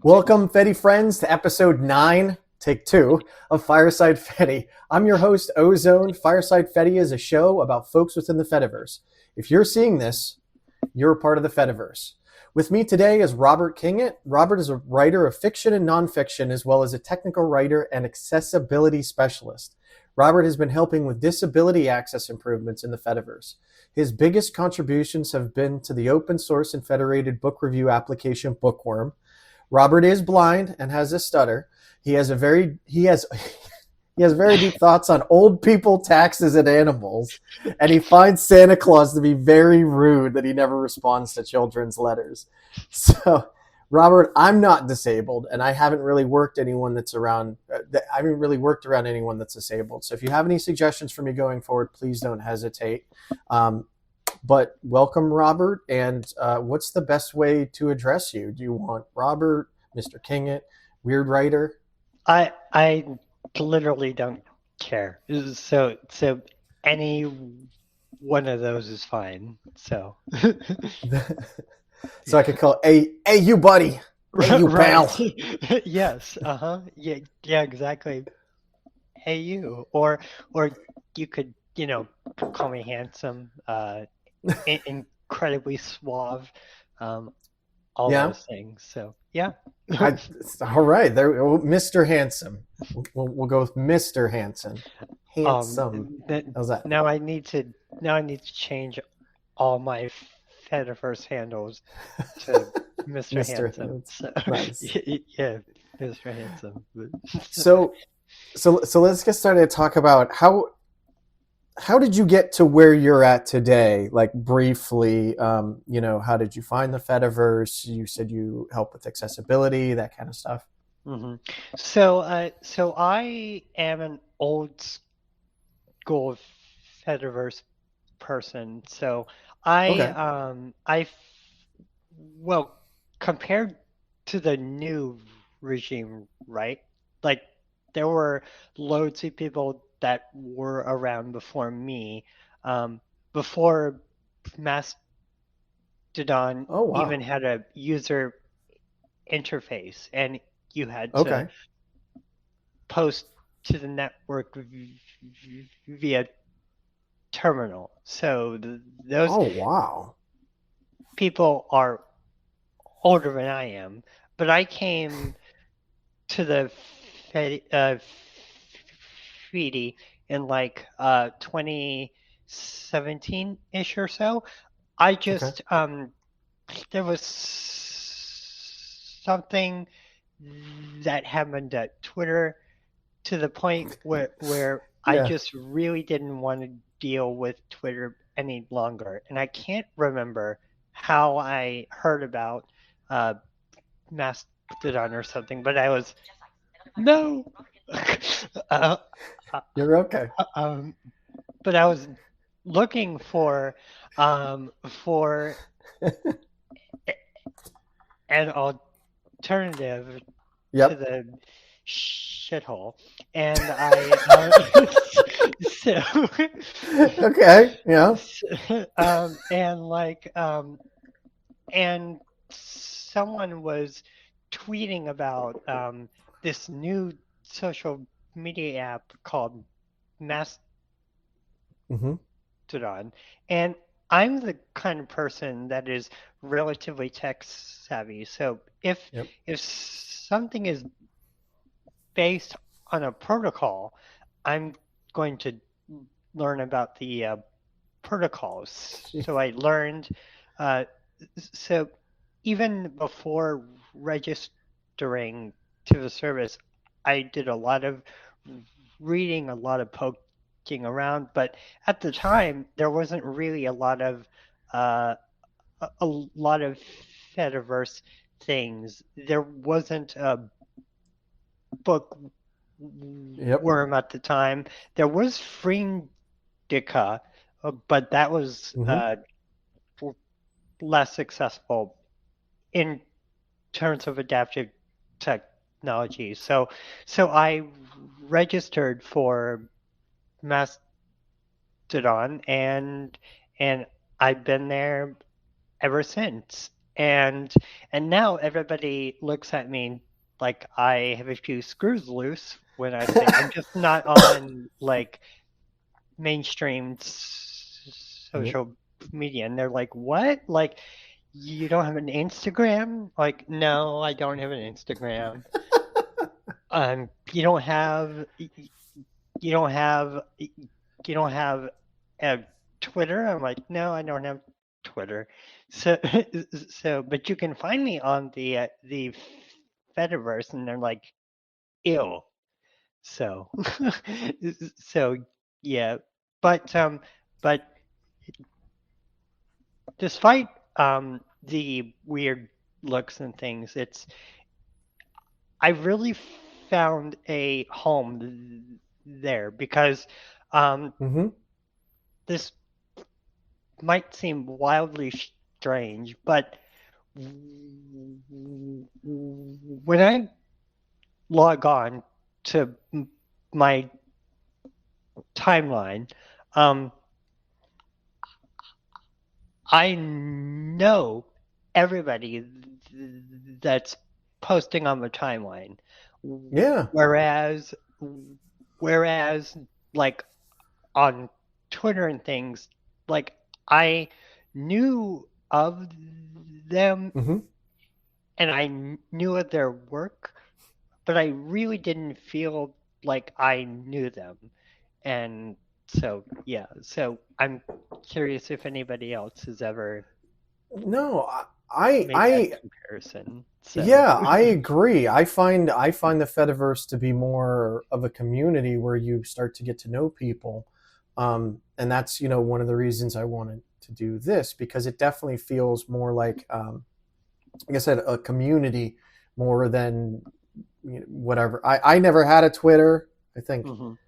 Welcome, Fedi Friends, to episode 9, take 2, of Fireside Fedi. I'm your host, Ozoned. Fireside Fedi is a show about folks within the Fediverse. If you're seeing this, you're a part of the Fediverse. With me today is Robert Kingett. Robert is a writer of fiction and nonfiction, as well as a technical writer and accessibility specialist. Robert has been helping with disability access improvements in the Fediverse. His biggest contributions have been to the open source and federated book review application Bookwyrm. Robert is blind and has a stutter. He has very deep thoughts on old people, taxes, and animals, and he finds Santa Claus to be very rude that he never responds to children's letters. So, Robert, I'm not disabled, and I haven't really worked anyone that's around. I haven't really worked around anyone that's disabled. So, if you have any suggestions for me going forward, please don't hesitate. But welcome, Robert. And what's the best way to address you? Do you want Robert, Mr. Kingett, Weird Writer? I literally don't care. So any one of those is fine. So so I could call, hey you buddy, hey you pal. Yes. Yeah, exactly. Hey you, or you could call me handsome, incredibly suave, all those things. So yeah. All right, there, Mr. Handsome. We'll go with Mr. Handsome. Handsome. How's that? Now I need to change all my Fediverse handles to Mr. Handsome. So, nice. Yeah, Mr. Handsome. So let's get started to talk about how did you get to where you're at today? Like briefly, how did you find the Fediverse? You said you help with accessibility, that kind of stuff. Mm-hmm. So I am an old school Fediverse person. So well, compared to the new regime, right? Like there were loads of people that were around before me, before Mastodon even had a user interface, and you had to post to the network via terminal. So those people are older than I am, but I came to the Fedi in like 2017-ish or so. I just there was something that happened at Twitter to the point where I just really didn't want to deal with Twitter any longer, and I can't remember how I heard about Mastodon or something, but I was You're okay. But I was looking for an alternative to the shithole, and and someone was tweeting about this new social media app called Mastodon, and I'm the kind of person that is relatively tech savvy. So if something is based on a protocol, I'm going to learn about the protocols. So I learned. So even before registering to the service, I did a lot of reading, a lot of poking around, but at the time there wasn't really a lot of Fediverse things. There wasn't a Bookwyrm at the time. There was Freedica, but that was less successful in terms of adaptive technology. So I registered for Mastodon, and I've been there ever since. and now everybody looks at me like I have a few screws loose when I say I'm just not on like mainstream Yep. social media, and they're like, "What? Like, you don't have an Instagram?" Like, no, I don't have an Instagram. You don't have you don't have you don't have a Twitter? I'm like, no, I don't have Twitter. So but you can find me on the Fediverse, and they're like, ew. So so yeah, but but despite the weird looks and things, I really found a home there because um, Mm-hmm. this might seem wildly strange, but when I log on to my timeline, um, I know everybody that's posting on the timeline. Yeah. Whereas, whereas, like on Twitter and things, like I knew of them Mm-hmm. and I knew of their work, but I really didn't feel like I knew them. And so, yeah, so I'm curious if anybody else has ever No, I, made that I, comparison. So, yeah, I agree. I find the Fediverse to be more of a community where you start to get to know people, and that's one of the reasons I wanted to do this because it definitely feels more like, like I said, a community more than whatever. I never had a Twitter. I think mhm.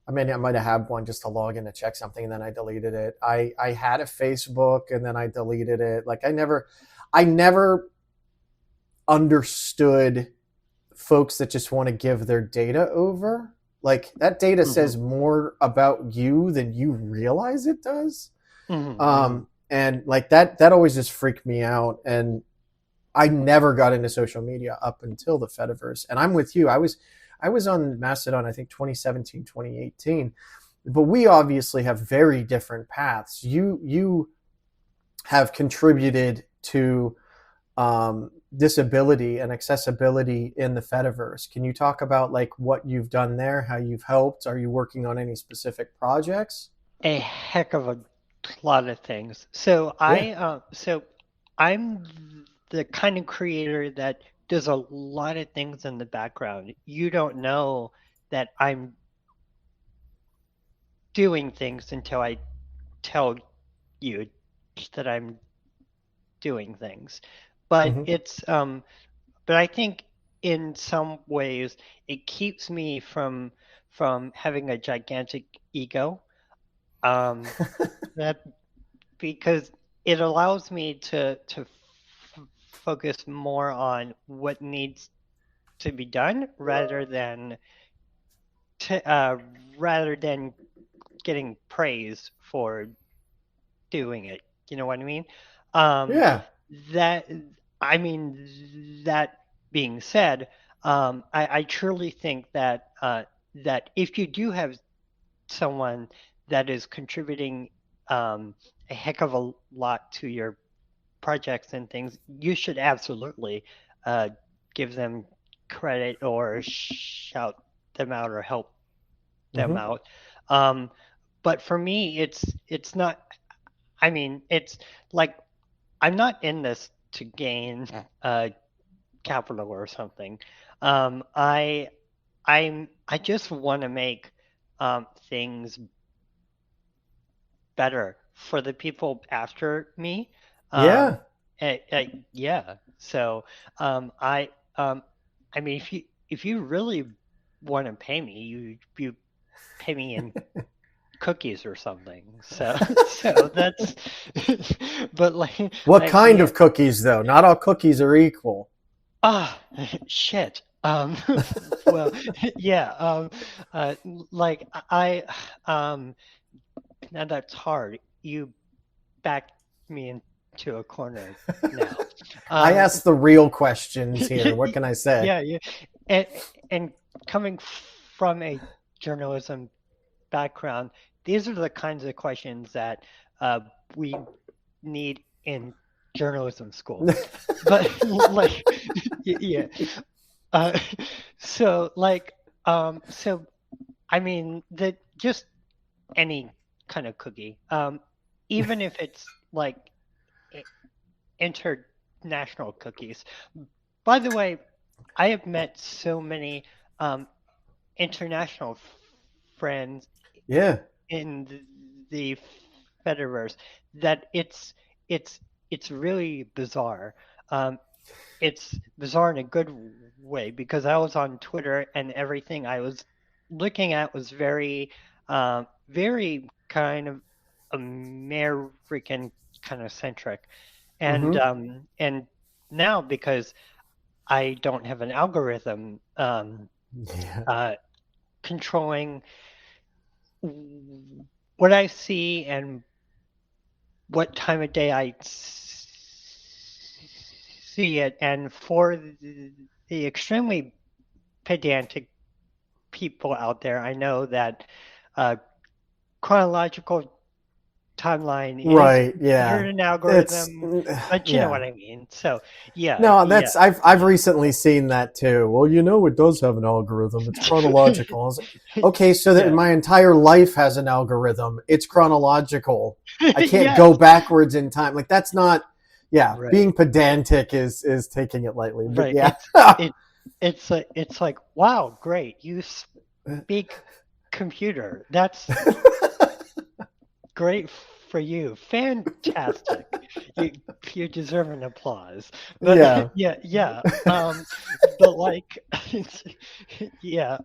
I mean, I might have had one just to log in to check something, and then I deleted it. I had a Facebook, and then I deleted it. Like I never understood folks that just want to give their data over. Like that data Mhm. says more about you than you realize it does. Mhm. Mhm. And like that always just freaked me out. And I never got into social media up until the Fediverse. And I'm with you. I was on Mastodon, I think 2017, 2018. But we obviously have very different paths. You have contributed to disability and accessibility in the Fediverse. Can you talk about like what you've done there, how you've helped? Are you working on any specific projects? A heck of a lot of things. So Yeah. I'm the kind of creator that does a lot of things in the background. You don't know that I'm doing things until I tell you that I'm doing things. But Mm-hmm. but I think in some ways it keeps me from having a gigantic ego. Um, that because it allows me to focus more on what needs to be done to, rather than getting praise for doing it. You know what I mean? Um, Yeah. that I mean that being said, I truly think that if you do have someone that is contributing a heck of a lot to your projects and things, you should absolutely uh, give them credit or shout them out or help them Mm-hmm. out. Um, but for me, it's not. I mean, it's like I'm not in this to gain capital or something. Um, I I just want to make things better for the people after me. Um, Yeah. yeah. So um, I um, I mean, if you really want to pay me, you pay me in cookies or something. So so that's but What like kind yeah. of cookies though? Not all cookies are equal. Ah, shit. Well, yeah. Uh, like um, now that's hard. You backed me into a corner now. I ask the real questions here. What can I say? yeah, yeah. And and coming from a journalism background, these are the kinds of questions that we need in journalism school. But like, yeah. Uh, so like, so I mean, that just any kind of cookie, even if it's like international cookies. By the way, I have met so many international friends Yeah. in the Fediverse that it's it's really bizarre. It's bizarre in a good way because I was on Twitter and everything I was looking at was very kind of American kind of centric, Mm-hmm. and now because I don't have an algorithm Yeah. controlling what I see and what time of day I see it, and for the extremely pedantic people out there, I know that uh, chronological timeline is Right. considered Yeah. an It's algorithm, but you know yeah. what I mean. So yeah, No, yeah, that's I've recently seen that too. Well, it does have an algorithm. It's chronological. I was like, okay, so that yeah, my entire life has an algorithm. It's chronological. I can't go yes, backwards in time. Like that's not. Yeah, right, being pedantic is taking it lightly. But right. yeah. It it's like wow, great, you speak computer. That's great for you. Fantastic. You you deserve an applause. But Yeah. yeah, yeah. But like yeah,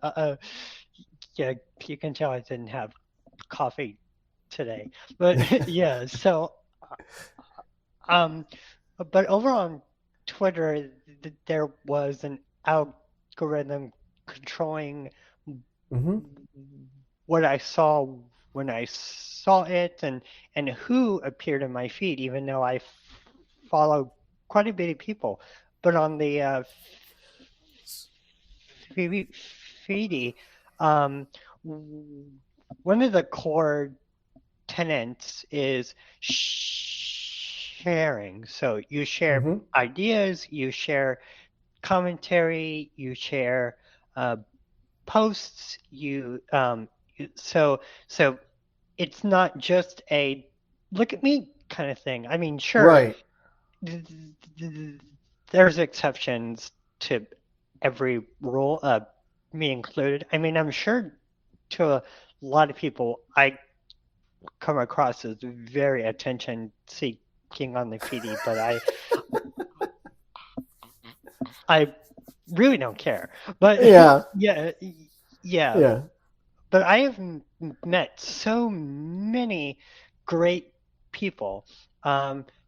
yeah, you can tell I didn't have coffee today. But yeah, so um but over on Twitter there was an algorithm controlling Hmm. what I saw when I saw it and who appeared in my feed, even though I follow quite a bit of people. But on the Fedi, um, one of the core tenets is sharing. So you share Hmm. ideas, you share commentary, you share uh, posts, so it's not just a look at me kind of thing. I mean, sure, Right. there's exceptions to every rule, me included. I mean, I'm sure to a lot of people, I come across as very attention seeking on the PD, but I really don't care. But Yeah. yeah, yeah. Yeah. But I have met so many great people,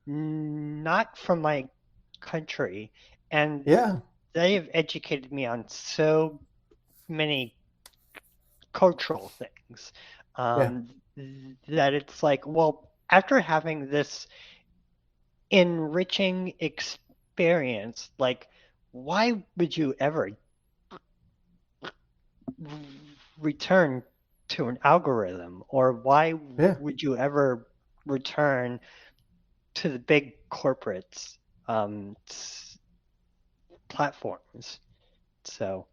not from my country, and Yeah. they have educated me on so many cultural things Yeah. um, that it's like, well, after having this enriching experience, like, why would you ever return to an algorithm, or why Yeah. would you ever return to the big corporates platforms? So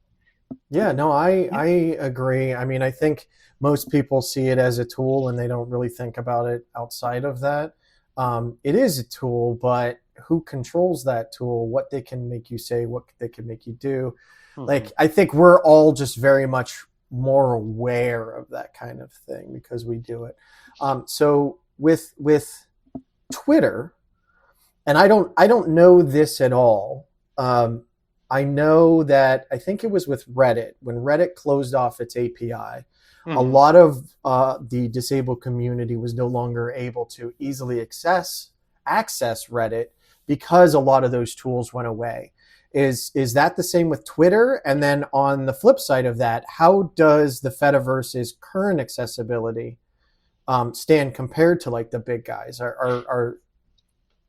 Yeah, no, yeah, I agree. I mean, I think most people see it as a tool and they don't really think about it outside of that. It is a tool, but who controls that tool? What they can make you say, what they can make you do. hmm Like, I think we're all just very much more aware of that kind of thing because we do it. So with Twitter, and I don't know this at all. Um, I know that I think it was with Reddit when Reddit closed off its API. A hmm lot of the disabled community was no longer able to easily access Reddit because a lot of those tools went away. Is that the same with Twitter? And then on the flip side of that, how does the Fediverse's current accessibility stand compared to like the big guys? Are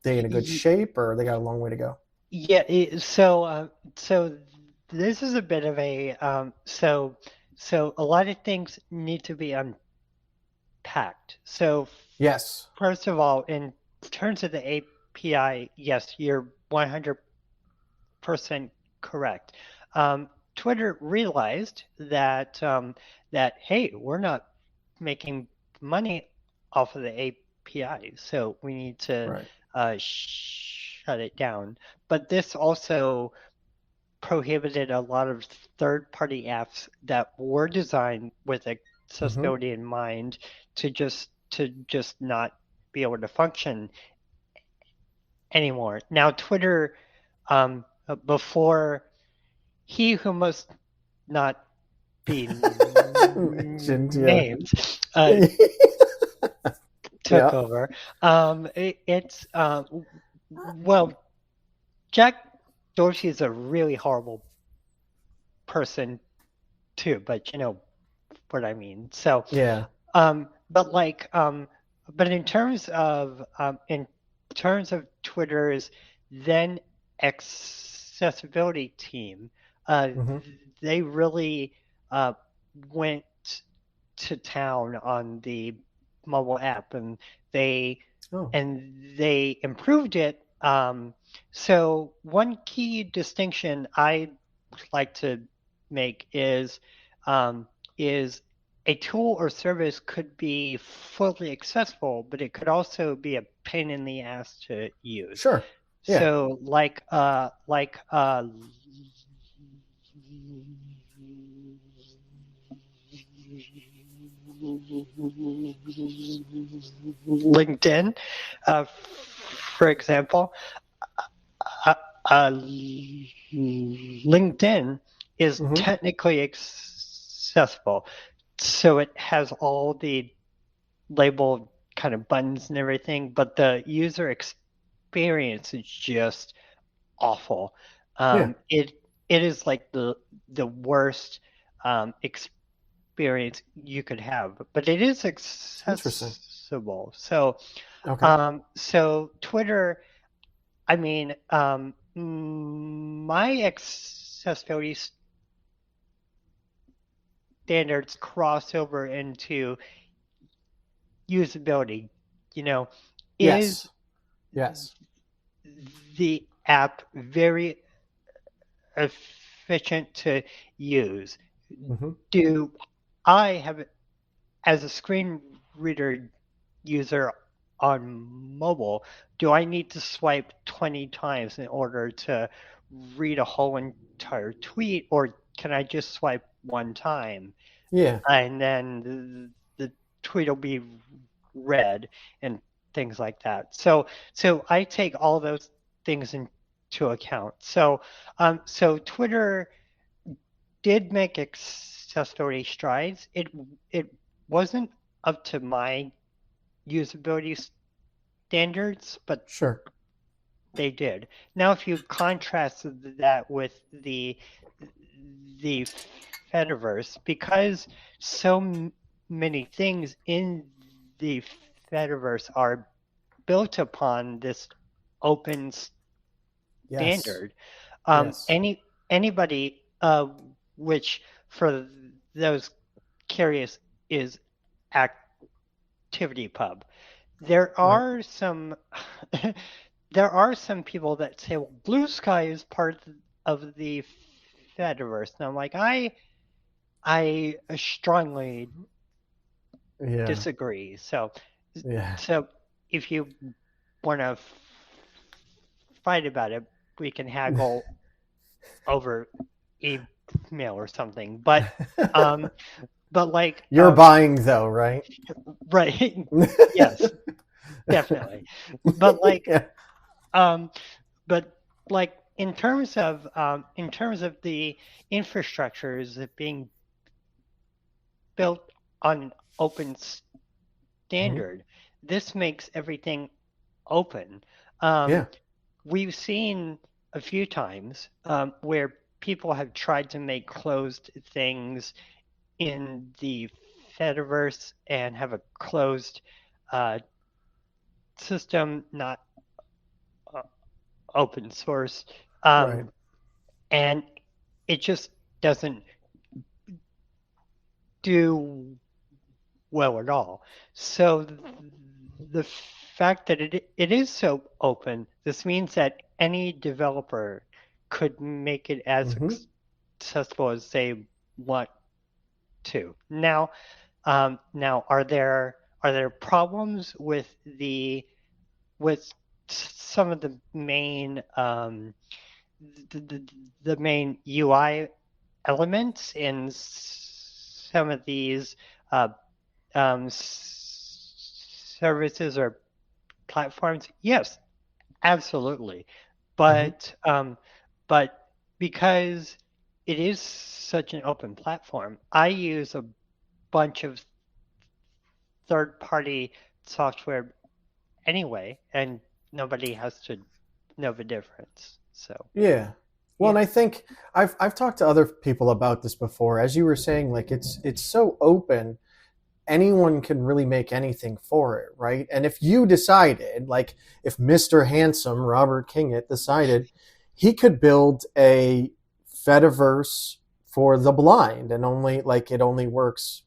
they in a good shape, or they got a long way to go? Yeah, so this is a bit of a so a lot of things need to be unpacked. So Yes. first of all, in terms of the API, yes, you're 100% correct. Twitter realized that hey, we're not making money off of the API, so we need to Right. shut it down. But this also prohibited a lot of third-party apps that were designed with Hmm. accessibility in mind to just not be able to function anymore. Now, Twitter, before he who must not be Mentioned, yeah. named, took Yeah. over. It's well, Jack Dorsey is a really horrible person too, but you know what I mean. So, Yeah. but but in terms of Twitter's then accessibility team, Hmm. they really uh, went to town on the mobile app, and they Oh. they improved it. So one key distinction I like to make um, is a tool or service could be fully accessible, but it could also be a pain in the ass to use. Sure. Yeah. So LinkedIn, for example, uh, LinkedIn is Hmm. technically accessible, so it has all the labeled kind of buttons and everything, but the user experience is just awful. Yeah. It is like the worst experience you could have, but it is Interesting. accessible. So Okay. so Twitter, I mean, my accessibility standards cross over into usability. You know, is Yes. Yes. the app very efficient to use? Hmm. Do I have, as a screen reader user on mobile, do I need to swipe 20 times in order to read a whole entire tweet, or can I just swipe one time Yeah. and then the tweet will be read and things like that? So I take all those things into account. So Twitter did make accessibility strides. It wasn't up to my usability standards, but Sure. they did. Now, if you contrast that with the Fediverse, because so many things in the Fediverse are built upon this open Yes. standard, Yes. anybody, which for those curious is ActivityPub. There Right. are some there are some people that say, well, Blue Sky is part of the Fediverse. And I'm like, I strongly Yeah. disagree. So Yeah. so if you want to fight about it, we can haggle over email or something. Um but You're buying though, right? right, yes, definitely. But Yeah. um but in terms of the infrastructures being built on an open Hmm. standard, this makes everything open. Um, Yeah. we've seen a few times where people have tried to make closed things in the Fediverse and have a closed uh, system, not uh, open source Right. And it just doesn't do well at all. So the fact that it is so open, this means that any developer could make it as Mm-hmm. accessible as they want to. Now, are there problems with some of the main UI elements in some of these uh, services or platforms? Yes, absolutely. Mm-hmm. But because it is such an open platform, I use a bunch of third-party software anyway, and nobody has to know the difference. So Yeah. Well, and yeah, I think I've talked to other people about this before. As you were saying, like it's so open, anyone can really make anything for it, right? And if you decided, like if Mr. Handsome, Robert Kingett, decided he could build a Fediverse for the blind and only like it only works,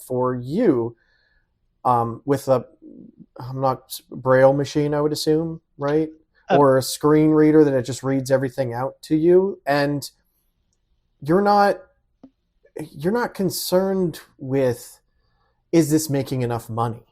for you, with a I'm not braille machine, I would assume, right? uh, Or a screen reader that it just reads everything out to you, and you're not you're not concerned with, is this making enough money?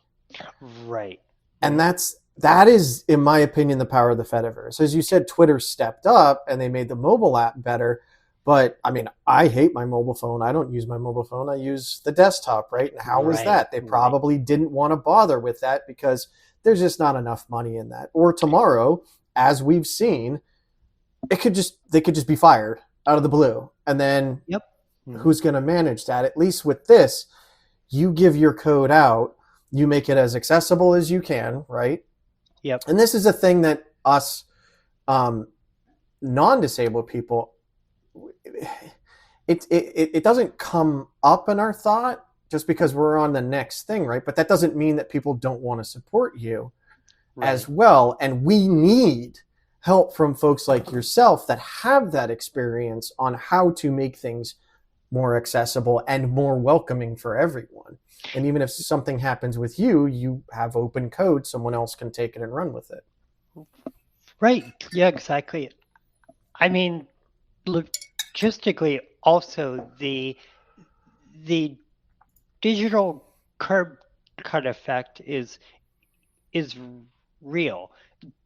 right, And right, that is, in my opinion, the power of the Fediverse. As you said, Twitter stepped up and they made the mobile app better. But I mean, I hate my mobile phone. I don't use my mobile phone. I use the desktop, right? And how was right, that? They right. probably didn't want to bother with that because there's just not enough money in that. Or tomorrow, as we've seen, they could just be fired out of the blue. And then Yep. Mhm. who's going to manage that? At least with this, you give your code out, you make it as accessible as you can, right? Yep. And this is a thing that us, non-disabled people, it doesn't come up in our thought just because we're on the next thing, right? But that doesn't mean that people don't want to support you as Right. well. And we need help from folks like yourself that have that experience on how to make things more accessible and more welcoming for everyone. And even if something happens with you, you have open code, someone else can take it and run with it. Right. Yeah, exactly. I mean, logistically, also the digital curb cut effect is real.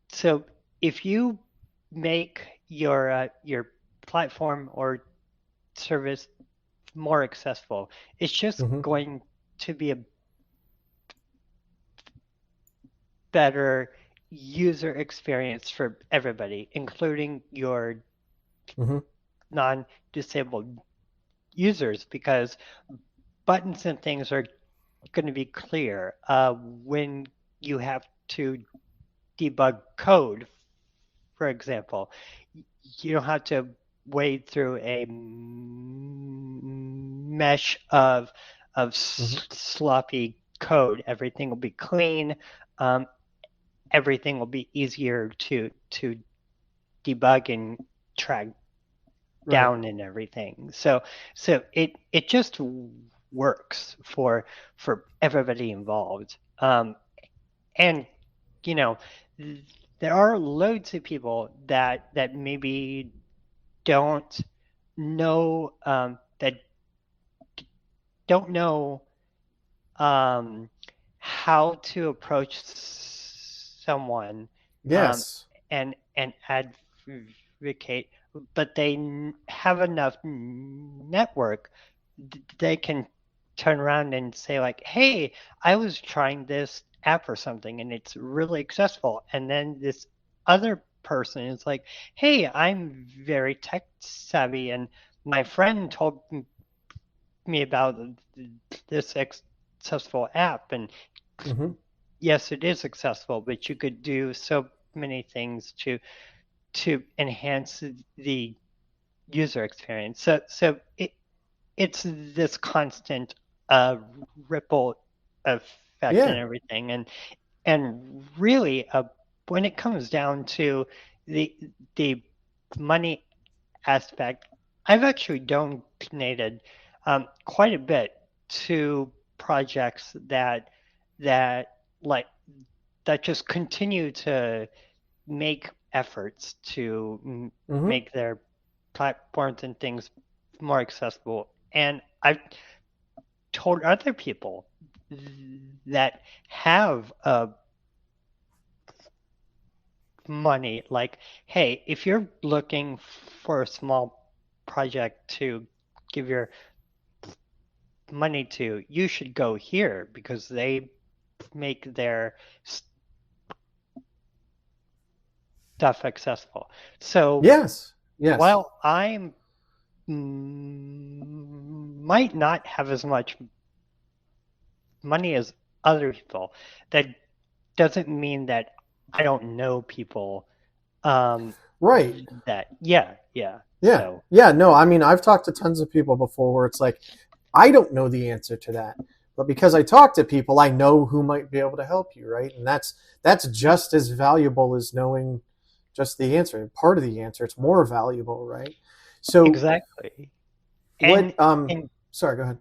So if you make your platform or service more accessible, it's just Mm-hmm. going to be a better user experience for everybody, including your Mm-hmm. non-disabled users, because buttons and things are going to be clear when you have to debug code, for example. You don't have to wade through a mesh of Mm-hmm. sloppy code. Everything will be clean. Um, Everything will be easier to debug and track Right. down and everything. So it just works for everybody involved. And you know, there are loads of people that maybe don't know that don't know um, how to approach someone um, Yes. and advocate, but they have enough network. They can turn around and say like, "Hey, I was trying this app or something, and it's really accessible." And then this other person is like, "Hey, I'm very tech savvy, and my friend told me about this accessible app, and Mm-hmm. yes, it is accessible, but you could do so many things to enhance the user experience. So it's this constant ripple effect and Yeah. everything, and really when it comes down to the the money aspect, I've actually donated quite a bit to projects that like that just continue to make efforts to Mm-hmm. make their platforms and things more accessible. And I've told other people that have money, like, hey, if you're looking for a small project to give your money to, you should go here because they make their stuff accessible. So Yes. Yes. while I might not have as much money as other people, that doesn't mean that I don't know people Right. that yeah. Yeah. So Yeah. No, I mean, I've talked to tons of people before where it's like, I don't know the answer to that. But because I talk to people, I know who might be able to help you, right? And that's just as valuable as knowing just the answer. Part of the answer, it's more valuable, right? So exactly. what And sorry, go ahead.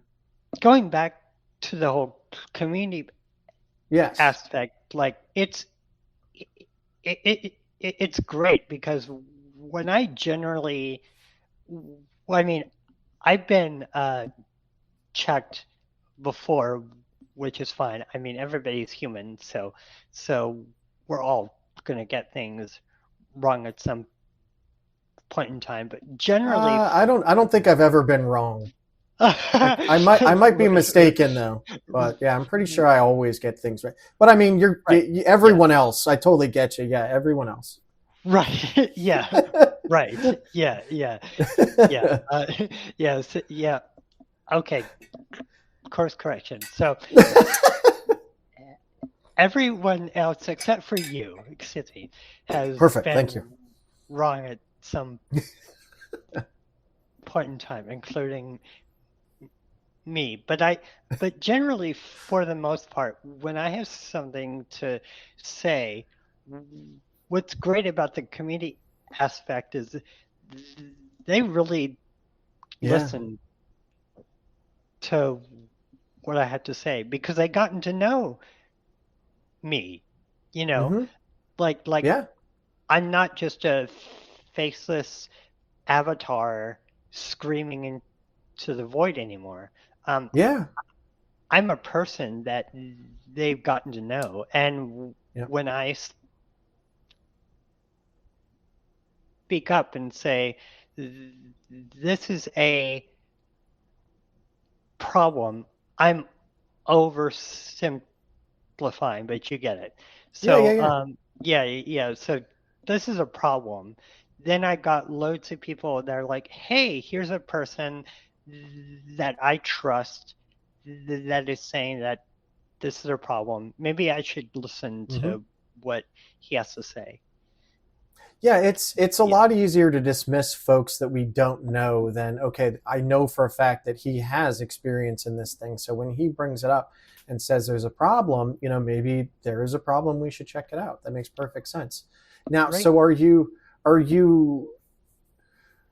going back to the whole community Yes. aspect, like it's great because when I generally, well, I mean, I've been checked before, which is fine. I mean, everybody's human, so we're all gonna get things wrong at some point in time. But generally, I don't think I've ever been wrong. I might be mistaken though, but yeah, I'm pretty sure I always get things right. But I mean, right, yeah, everyone else. I totally get you. Yeah, everyone else. right, yeah, right, yeah, yeah, yeah, yes, yeah. Okay, course correction. So everyone else except for you, excuse me, has Perfect. Thank you. been wrong at some point in time, including me. But generally, for the most part, when I have something to say, what's great about the community aspect is they really Yeah. listen to what I had to say because they gotten to know me, you know, Mm-hmm. like Yeah. I'm not just a faceless avatar screaming into the void anymore. Um, Yeah. I'm a person that they've gotten to know, and Yeah. when I speak up and say, "This is a problem," I'm oversimplifying, but you get it. Yeah. Yeah. So, Yeah. yeah. So this is a problem. Then I got loads of people that are like, "Hey, here's a person that I trust that is saying that this is a problem. Maybe I should listen Mm-hmm. to what he has to say." Yeah, it's a Yeah, lot easier to dismiss folks that we don't know than okay, I know for a fact that he has experience in this thing. So when he brings it up and says there's a problem, maybe there is a problem, we should check it out. That makes perfect sense. Now, right. so are you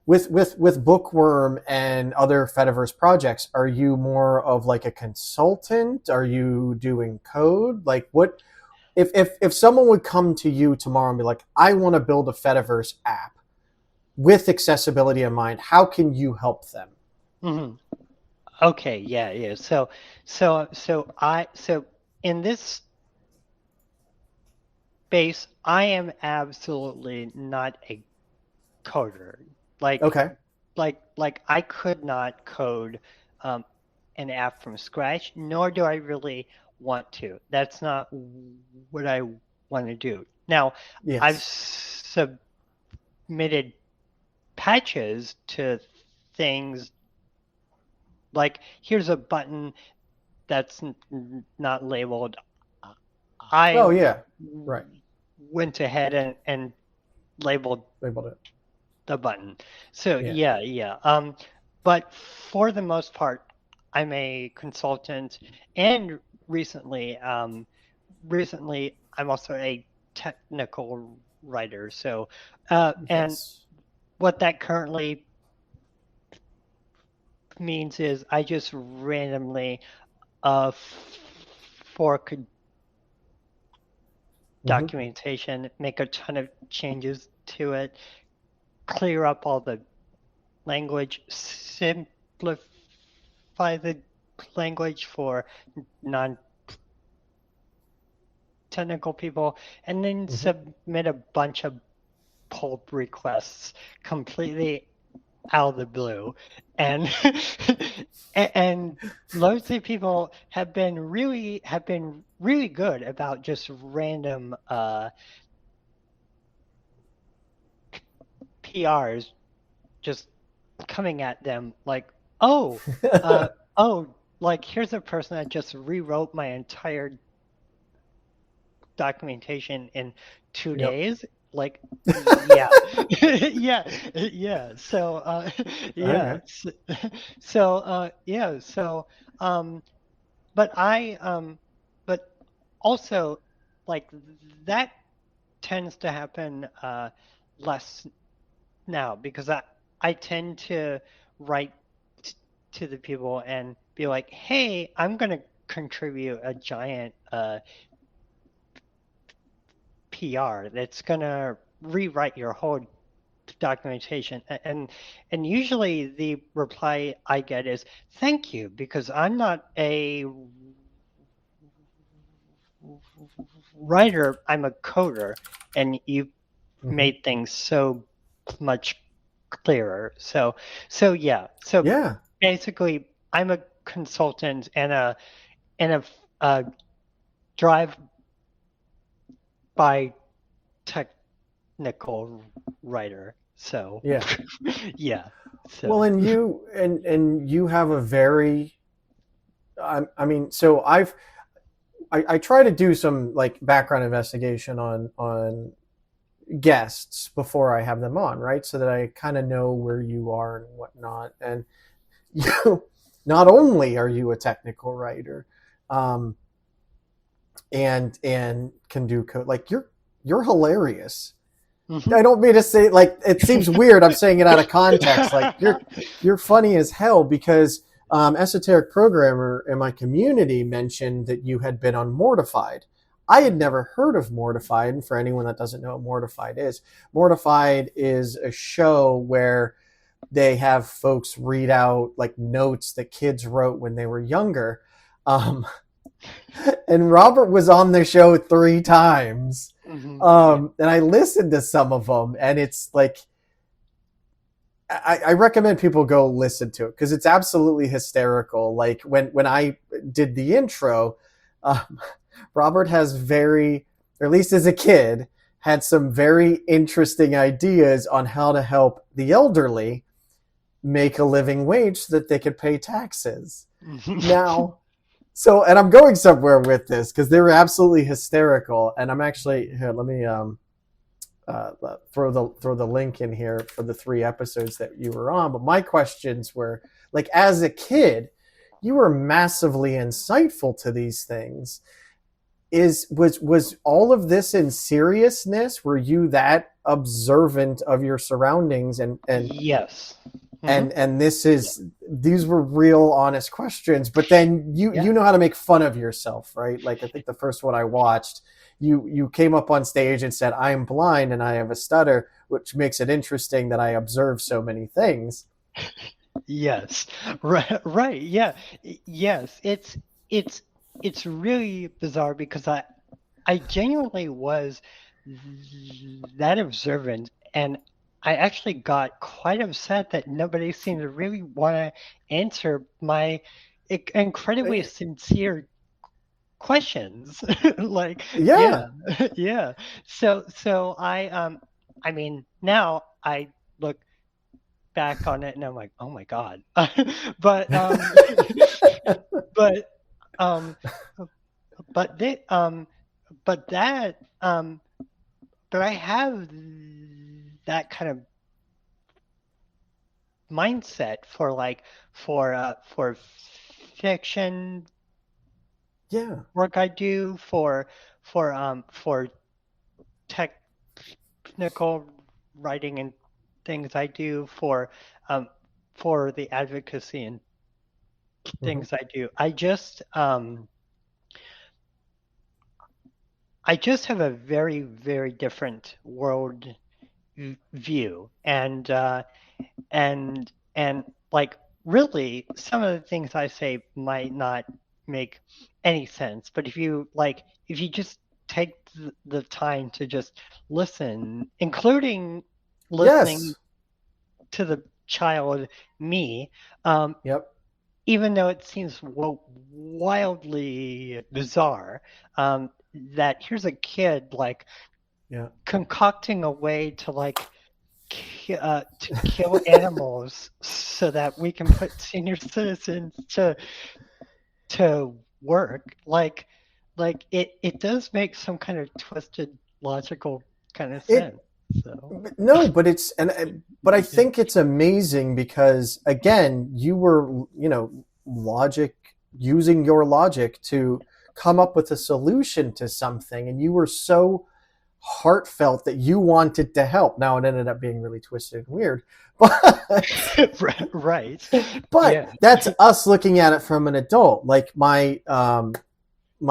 with Bookwyrm and other Fediverse projects, are you more of like a consultant? Are you doing code? Like what if someone would come to you tomorrow and be like, I want to build a Fediverse app with accessibility in mind, how can you help them? Hmm. Okay, yeah. So in this space, I am absolutely not a coder. Like Okay. like I could not code um, an app from scratch, nor do I really want to. That's not what I want to do. Now, I've Yes. submitted patches to things like here's a button that's not labeled. I Oh yeah. Right. went ahead and labeled Labeled it. the button. So Yeah. yeah. But for the most part, I'm a consultant, and recently, I'm also a technical writer. So, and Yes. what that currently means is I just randomly fork documentation, make a ton of changes to it, clear up all the language, simplify the language for non-technical people, and then submit a bunch of pull requests completely out of the blue. And and loads of people have been really good about just random PRs just coming at them like, oh, like here's a person that just rewrote my entire documentation in 2 days. Like, yeah, yeah. So, yeah. Okay. So, but but also, like that tends to happen less now because I tend to write to the people and be like, hey, I'm going to contribute a giant PR that's going to rewrite your whole documentation. And usually the reply I get is, thank you, because I'm not a writer, I'm a coder, and you made things so much clearer. So yeah. So yeah. Basically, I'm a consultant and a drive by technical writer. So yeah. Yeah. So. Well, and you have a very, I mean, so I try to do some like background investigation on guests before I have them on, right? So that I kind of know where you are and whatnot. And you, not only are you a technical writer, and can do code, like you're hilarious. I don't mean to say, like, it seems weird. I'm saying it out of context. Like you're funny as hell because Esoteric Programmer in my community mentioned that you had been on Mortified. I had never heard of Mortified, and for anyone that doesn't know what Mortified is a show where they have folks read out like notes that kids wrote when they were younger. And Robert was on the show 3 times. And I listened to some of them, and it's like, I recommend people go listen to it because it's absolutely hysterical. Like when I did the intro, Robert has or at least as a kid, had some very interesting ideas on how to help the elderly make a living wage so that they could pay taxes. Now, so, and I'm going somewhere with this because they were absolutely hysterical. And I'm actually here. Let me throw the link in here for the 3 episodes that you were on. But my questions were like, as a kid, you were massively insightful to these things. Was all of this in seriousness? Were you that observant of your surroundings? And yes. And these were real honest questions, but then you know how to make fun of yourself, right? Like I think the first one I watched, you came up on stage and said, I am blind and I have a stutter, which makes it interesting that I observe so many things. Yes. Right. Yeah. Yes. It's really bizarre because I genuinely was that observant, and I actually got quite upset that nobody seemed to really want to answer my incredibly sincere questions. Like, yeah. So I mean, now I look back on it and I'm like, oh my God. But I have that kind of mindset for fiction work I do, for technical writing and things I do for the advocacy and Hmm. things I do. I just have a very, very different world view, and like really, some of the things I say might not make any sense. But if you just take the time to just listen, including listening Yes. to the child me, um, Yep. even though it seems wildly bizarre, that here's a kid like Yeah. concocting a way to to kill animals so that we can put senior citizens to work. It does make some kind of twisted logical kind of It sense. So no, but but I yeah. think it's amazing because again, you were logic using your logic to come up with a solution to something, and you were so heartfelt that you wanted to help. Now it ended up being really twisted and weird, but Right. but Yeah. that's us looking at it from an adult. Like my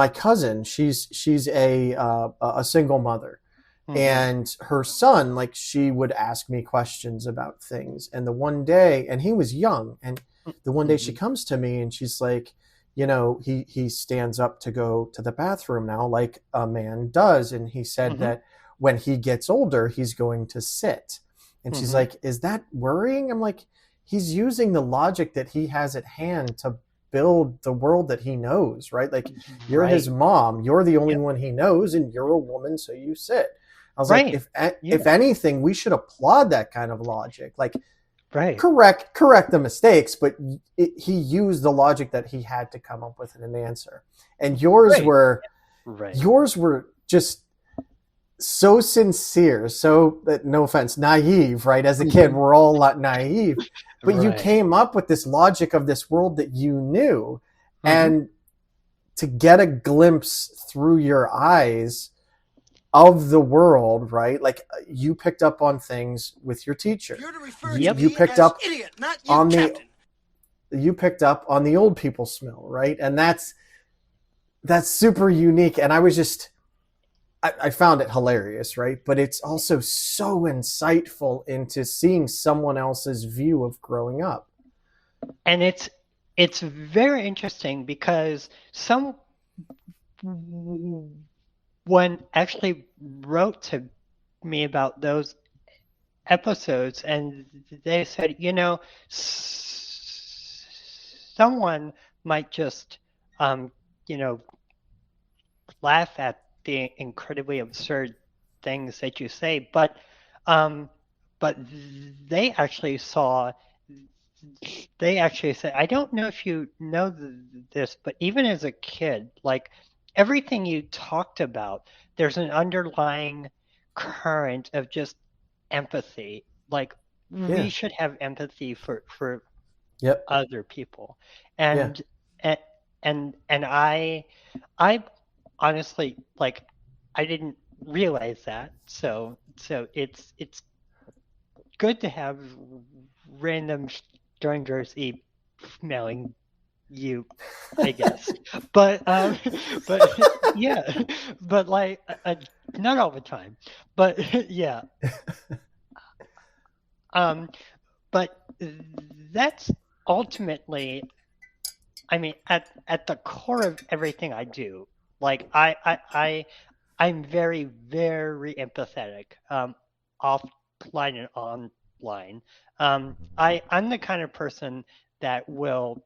cousin, she's a single mother, Hmm. and her son, like, she would ask me questions about things, and the one day, and he was young, and the one day she Hmm. comes to me and she's like, he stands up to go to the bathroom now like a man does, and he said Hmm. that when he gets older he's going to sit, and she's Hmm. like, is that worrying? I'm like, he's using the logic that he has at hand to build the world that he knows, right? Like, you're his Right. mom, you're the only Yep. one he knows, and you're a woman, so you sit. I was like, Right. if Yeah. anything, we should applaud that kind of logic. Like, Right. correct the mistakes, but he used the logic that he had to come up with an answer. And Right. Right. yours were just so sincere, so that, no offense, naive, right? As a kid, Mhm. we're all naive, but you Right. came up with this logic of this world that you knew, Hmm. and to get a glimpse through your eyes of the world, right? Like, you picked up on things with your teacher. You're to refer to Yep. You me picked as up idiot, not you, on the Captain. old people smell, right? And that's super unique. And I was just I found it hilarious, right? But it's also so insightful into seeing someone else's view of growing up. And it's very interesting because someone actually wrote to me about those episodes, and they said, someone might just, um, you know, laugh at the incredibly absurd things that you say, um, but they actually saw. They actually said, I don't know if you know this, but even as a kid, like everything you talked about, there's an underlying current of just empathy. Like we Yeah. should have empathy for Yep. other people, Yeah. and and and I honestly like I didn't realize that. So it's good to have random strangers emailing you, I guess. But but yeah, but not all the time. But yeah, um, but that's ultimately, I mean, at the core of everything I do. Like I'm very, very empathetic, offline and online. I'm the kind of person that will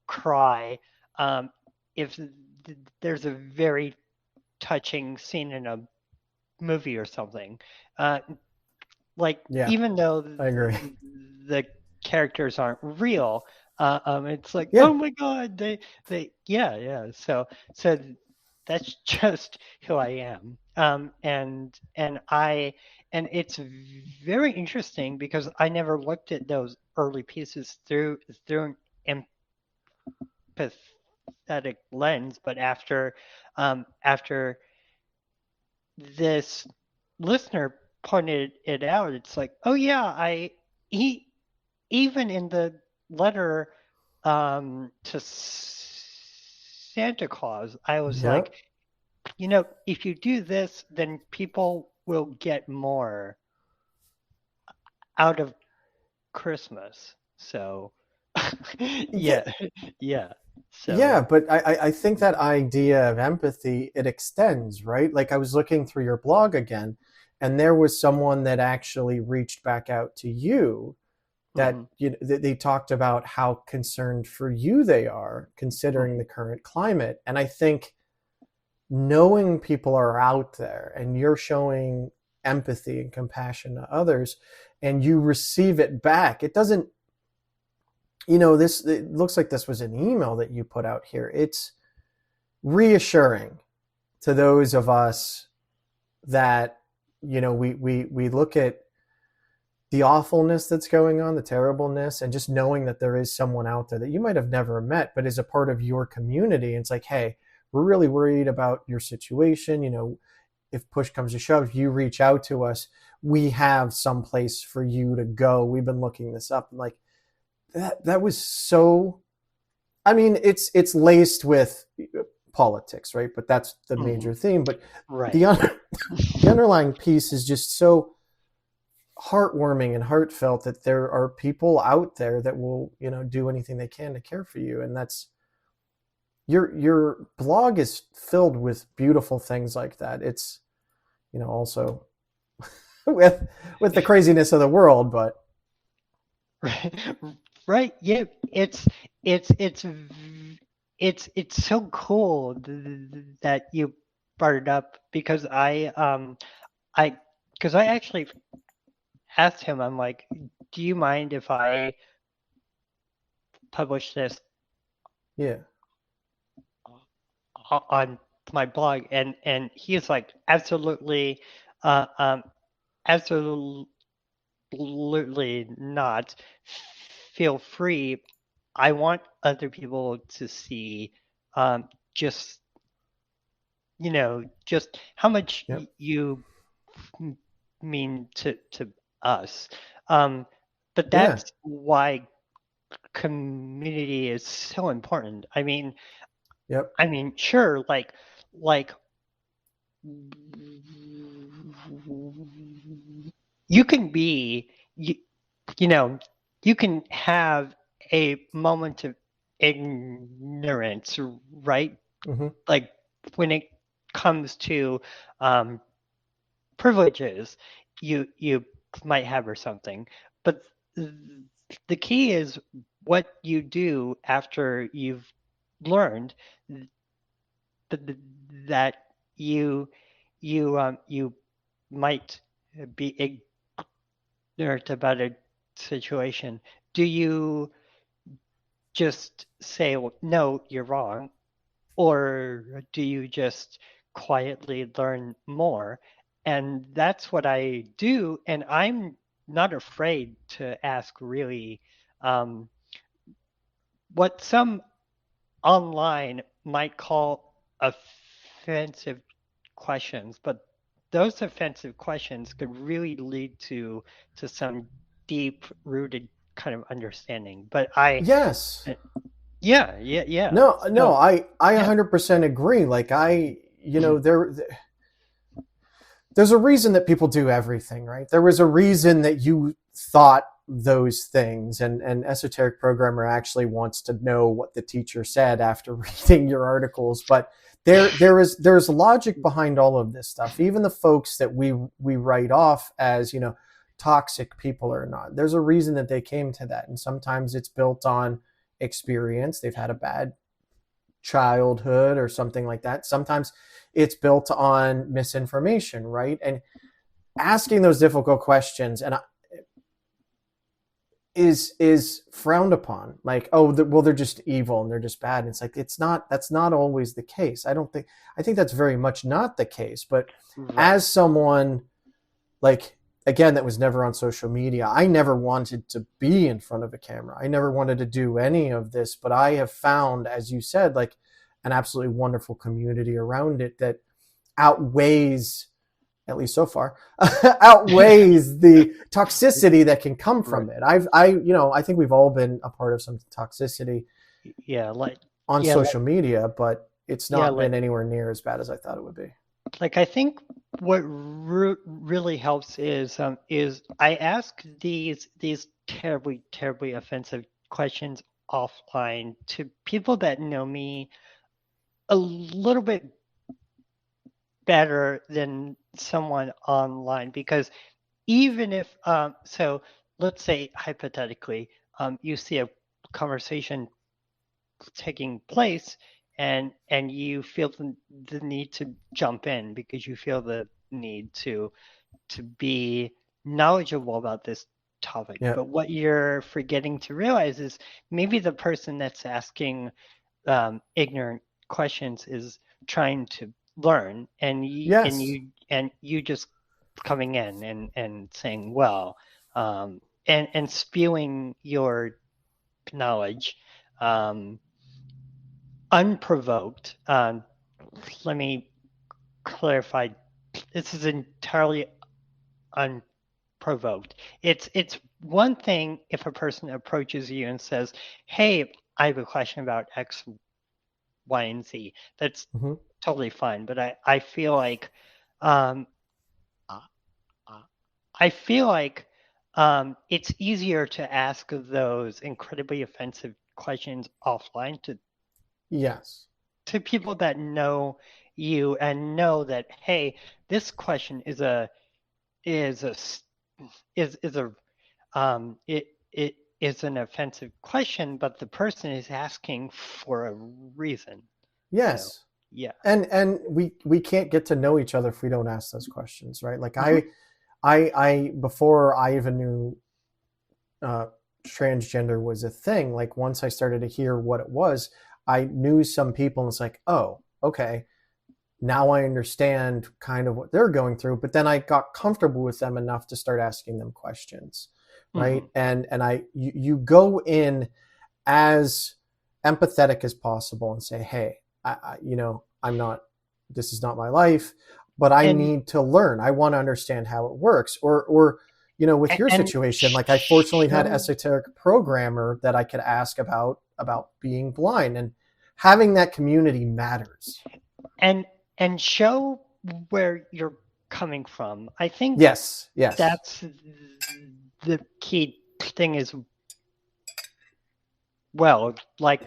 cry, if there's a very touching scene in a movie or something. Uh, Yeah. even though I agree. the characters aren't real, it's like, Yeah. oh my god, yeah. So that's just who I am. And it's very interesting because I never looked at those early pieces through an empathetic lens, but after this listener pointed it out. It's like, oh yeah, even in the letter to Santa Claus, I was Yeah. like, if you do this, then people will get more out of Christmas. So, Yeah. yeah. Yeah, So, but I think that idea of empathy, it extends, right? Like I was looking through your blog again, and there was someone that actually reached back out to you that mhm, they talked about how concerned for you they are considering mhm, the current climate. And I think knowing people are out there and you're showing empathy and compassion to others and you receive it back, it doesn't, it looks like this was an email that you put out here. It's reassuring to those of us that, we look at the awfulness that's going on, the terribleness, and just knowing that there is someone out there that you might have never met, but is a part of your community. And it's like, hey, we're really worried about your situation. If push comes to shove, you reach out to us. We have some place for you to go. We've been looking this up. And like that was so, I mean, it's laced with politics, right? But that's the mhm, major theme. But right. the underlying piece is just so heartwarming and heartfelt that there are people out there that will do anything they can to care for you. And that's your blog is filled with beautiful things like that. It's also with the craziness of the world, but Right. Right. Yeah. It's it's it's so cool that you brought it up because I because I actually asked him, I'm like, do you mind if I publish this yeah. on my blog? And he's like, absolutely, uh, um, absolutely not. Feel free. I want other people to see just just how much Yep. you mean to us. Um, but Yeah. that's why community is so important. Yep. Sure, like you can be you know you can have a moment of ignorance, right? Mm-hmm. Like when it comes to um, privileges you might have or something, but the key is what you do after you've learned that you might be ignorant about a situation. Do you just say, well, no, you're wrong, or do you just quietly learn more? And that's what I do, and I'm not afraid to ask really um, what some online might call offensive questions, but those offensive questions could really lead to some deep rooted kind of understanding. But Yes. yeah. No, So I yeah. 100% agree. Like Mhm. there's a reason that people do everything, right? There was a reason that you thought those things, and an esoteric programmer actually wants to know what the teacher said after reading your articles. But there's logic behind all of this stuff. Even the folks that we write off as toxic people or not, there's a reason that they came to that, and sometimes it's built on experience. They've had a bad childhood or something like that. Sometimes it's built on misinformation, right? And asking those difficult questions and is frowned upon. Like, oh, well, they're just evil and they're just bad. And it's like that's not always the case. I think that's very much not the case. But Right. as someone like again that was never on social media, I never wanted to be in front of a camera. I never wanted to do any of this, but I have found, as you said, like an absolutely wonderful community around it that outweighs at least so far, outweighs the toxicity that can come from it. I think we've all been a part of some toxicity on social media, but it's not been anywhere near as bad as I thought it would be. Like, I think what really helps is I ask these terribly, terribly offensive questions offline to people that know me a little bit better than someone online, because even if so let's say hypothetically you see a conversation taking place and you feel the need to jump in because you feel the need to be knowledgeable about this topic. Yeah. But what you're forgetting to realize is maybe the person that's asking ignorant questions is trying to learn, and you just coming in and saying, well, and spewing your knowledge unprovoked. Let me clarify. This is entirely unprovoked. It's one thing if a person approaches you and says, hey, I have a question about X, Y, and Z. That's totally fine. But I feel like it's easier to ask those incredibly offensive questions offline to people that know you and know that, hey, this question is an offensive question, but the person is asking for a reason. Yes. Yeah. And we can't get to know each other if we don't ask those questions, right? Like I before I even knew transgender was a thing, like once I started to hear what it was, I knew some people and it's like, oh, okay, now I understand kind of what they're going through. But then I got comfortable with them enough to start asking them questions, right? And you go in as empathetic as possible and say, hey, I'm not, this is not my life, but I need to learn. I want to understand how it works. Or with your situation, like I fortunately had esoteric programmer that I could ask about being blind, and having that community matters. And show where you're coming from. I think yes, that's the key thing is, well, like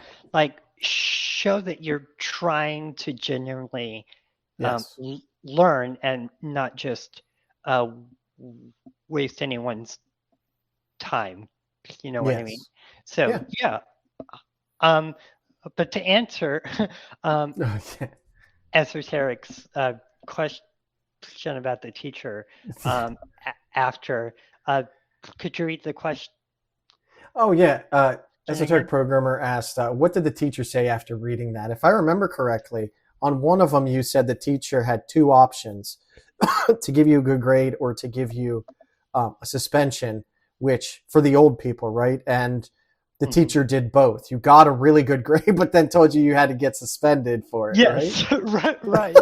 show that you're trying to genuinely learn and not just waste anyone's time. You know what I mean? So but to answer Esoteric's question about the teacher after, could you read the question? Oh yeah. Esoteric programmer asked, what did the teacher say after reading that? If I remember correctly, on one of them you said the teacher had two options, to give you a good grade or to give you a suspension, which for the old people, right? And the teacher did both. You got a really good grade, but then told you had to get suspended for it. Yes, right. right.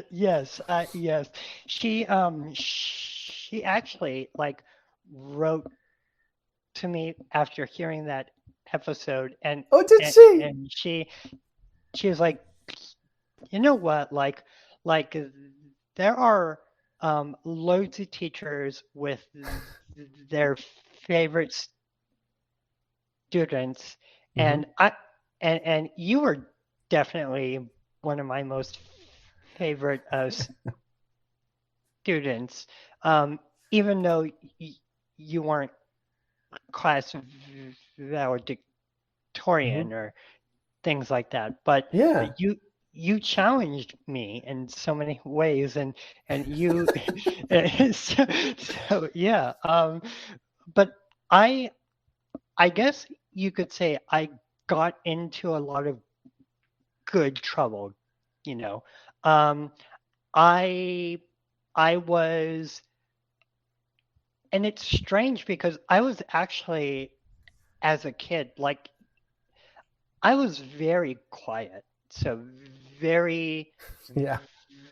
Yes. She actually wrote to me after hearing that episode, and she? And she was like, you know what, like there are loads of teachers with their favorite students, and and you were definitely one of my most favorite students, even though you weren't class valedictorian or things like that, but you challenged me in so many ways, and you so yeah, but I guess you could say I got into a lot of good trouble, I was, and it's strange because I was actually, as a kid, I was very quiet, so very,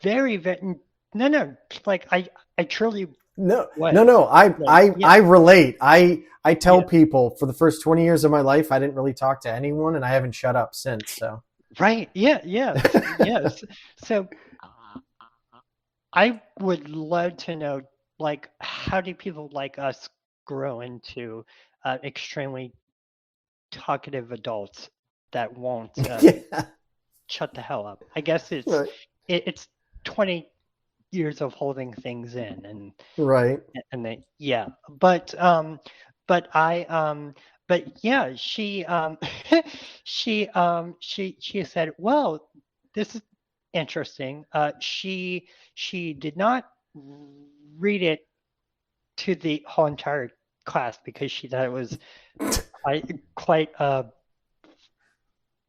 very, very no, like I truly No, was. no, no. Like, I relate. I tell yeah, people for the first 20 years of my life, I didn't really talk to anyone, and I haven't shut up since. So, right. Yeah, yes, yes. So I would love to know, like, how do people like us grow into extremely talkative adults that won't yeah, shut the hell up? I guess right, it's 20 years of holding things in, right. and they, yeah, but I but yeah, she she said, well, this is interesting. She did not read it to the whole entire class because she thought it was quite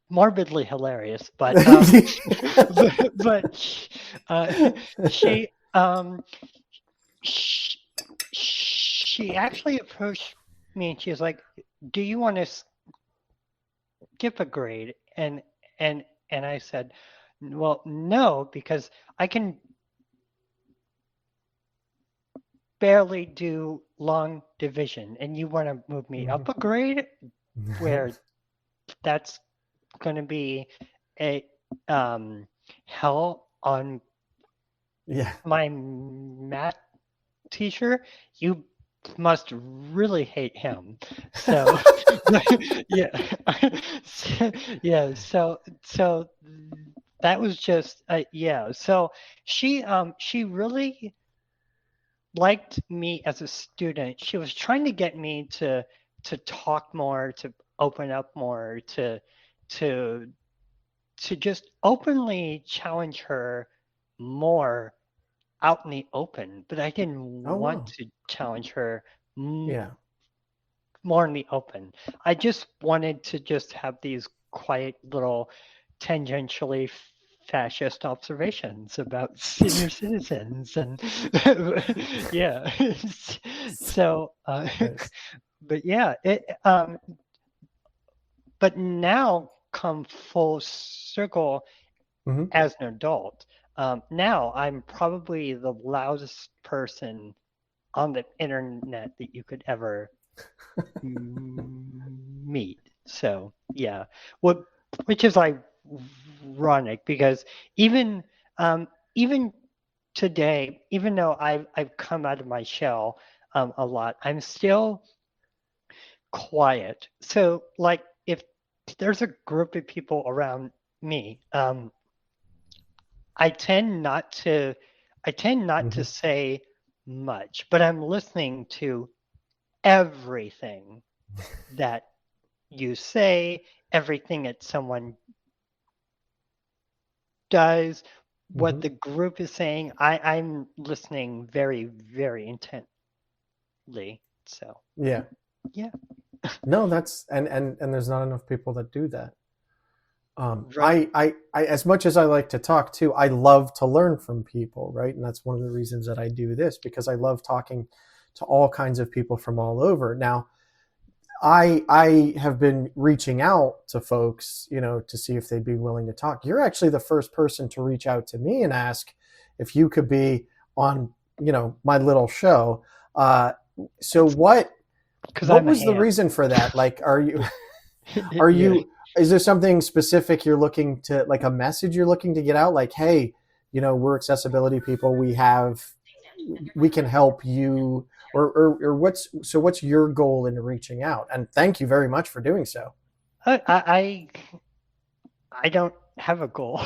morbidly hilarious, but but she she, she actually approached me and she was like, "Do you want to skip a grade?" And I said, "Well, no, because I can barely do long division, and you want to move me up a grade where that's going to be a hell on yeah. my math teacher. You must really hate him." So yeah, yeah. So that was just yeah. So she really liked me as a student. She was trying to get me to talk more, to open up more, to to just openly challenge her more out in the open, but I didn't Oh want wow. to challenge her m- Yeah. more in the open. I just wanted to just have these quiet little tangentially fascist observations about senior citizens and yeah. So Nice. but yeah, it but now come full circle Hmm. as an adult. Now I'm probably the loudest person on the internet that you could ever meet. So yeah, what which is ironic because even even today, even though I've come out of my shell a lot, I'm still quiet. So like if there's a group of people around me, I tend not to I tend not to Hmm. say much, but I'm listening to everything that you say, everything that someone does, what Hmm. the group is saying. I'm listening very, very intently. So Yeah. yeah, No, that's and there's not enough people that do that. right. As much as I like to talk too, I love to learn from people, right? And that's one of the reasons that I do this because I love talking to all kinds of people from all over. Now, I have been reaching out to folks, to see if they'd be willing to talk. You're actually the first person to reach out to me and ask if you could be on, my little show. Uh, so It's because what I'm a was the ham. reason for that? Like, are Yeah. you is there something specific you're looking to, like a message you're looking to get out, like, hey, we're accessibility people, we can help you, or what's your goal in reaching out? And thank you very much for doing so. I I don't have a goal.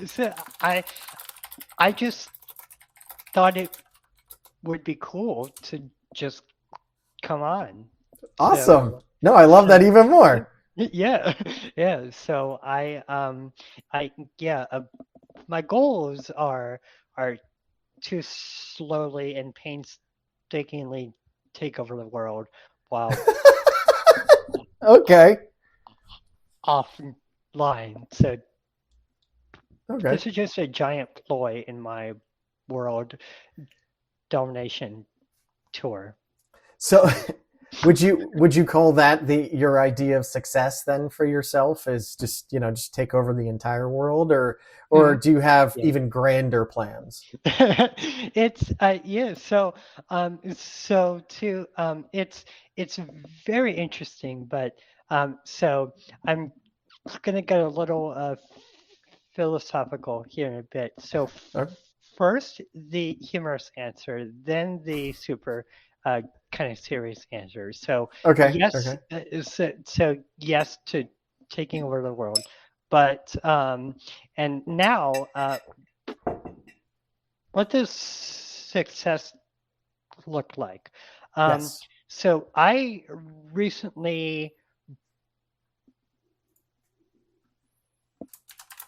So I just thought it would be cool to just come on. Awesome. So No, I love that so even more. yeah, yeah. So I yeah. My goals are to slowly and painstakingly take over the world while Okay. offline. So Okay. this is just a giant ploy in my world domination tour. So would you call that your idea of success then for yourself, is just just take over the entire world, or Mhm. do you have Yeah. even grander plans? It's yeah, so to it's very interesting, but so I'm gonna get a little philosophical here in a bit. So Okay. first the humorous answer, then the super kind of serious answer. So Okay. yes, Okay. so yes to taking over the world, but and now what does success look like? Um, Yes. so I recently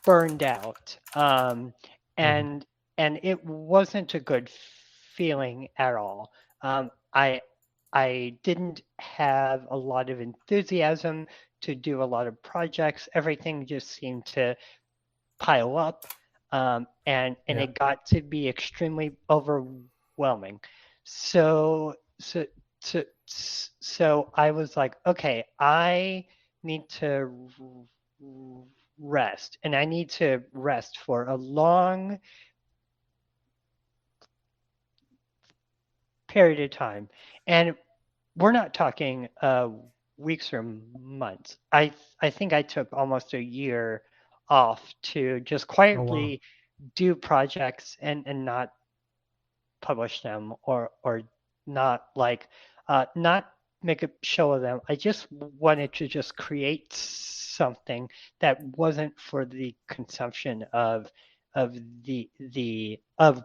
burned out, Mhm. and it wasn't a good feeling at all. I didn't have a lot of enthusiasm to do a lot of projects. Everything just seemed to pile up, and Yeah. it got to be extremely overwhelming. So so so I was like, okay, I need to rest, and I need to rest for a long period of time, and we're not talking weeks or months. I think I took almost a year off to just Oh wow. quietly do projects and not publish them, or not like not make a show of them. I just wanted to just create something that wasn't for the consumption of of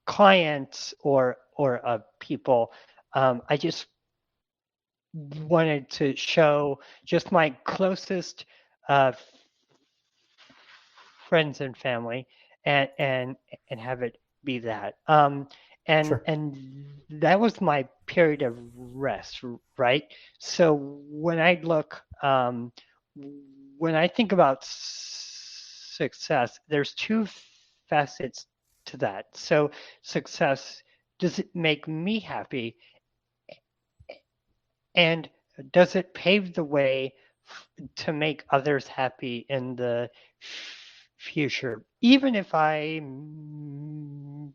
clients or of people. I just wanted to show just my closest uh, friends and family, and have it be that. Sure. And that was my period of rest, right? So when I think about success, there's two facets to that. So success, does it make me happy, and does it pave the way to make others happy in the future, even if I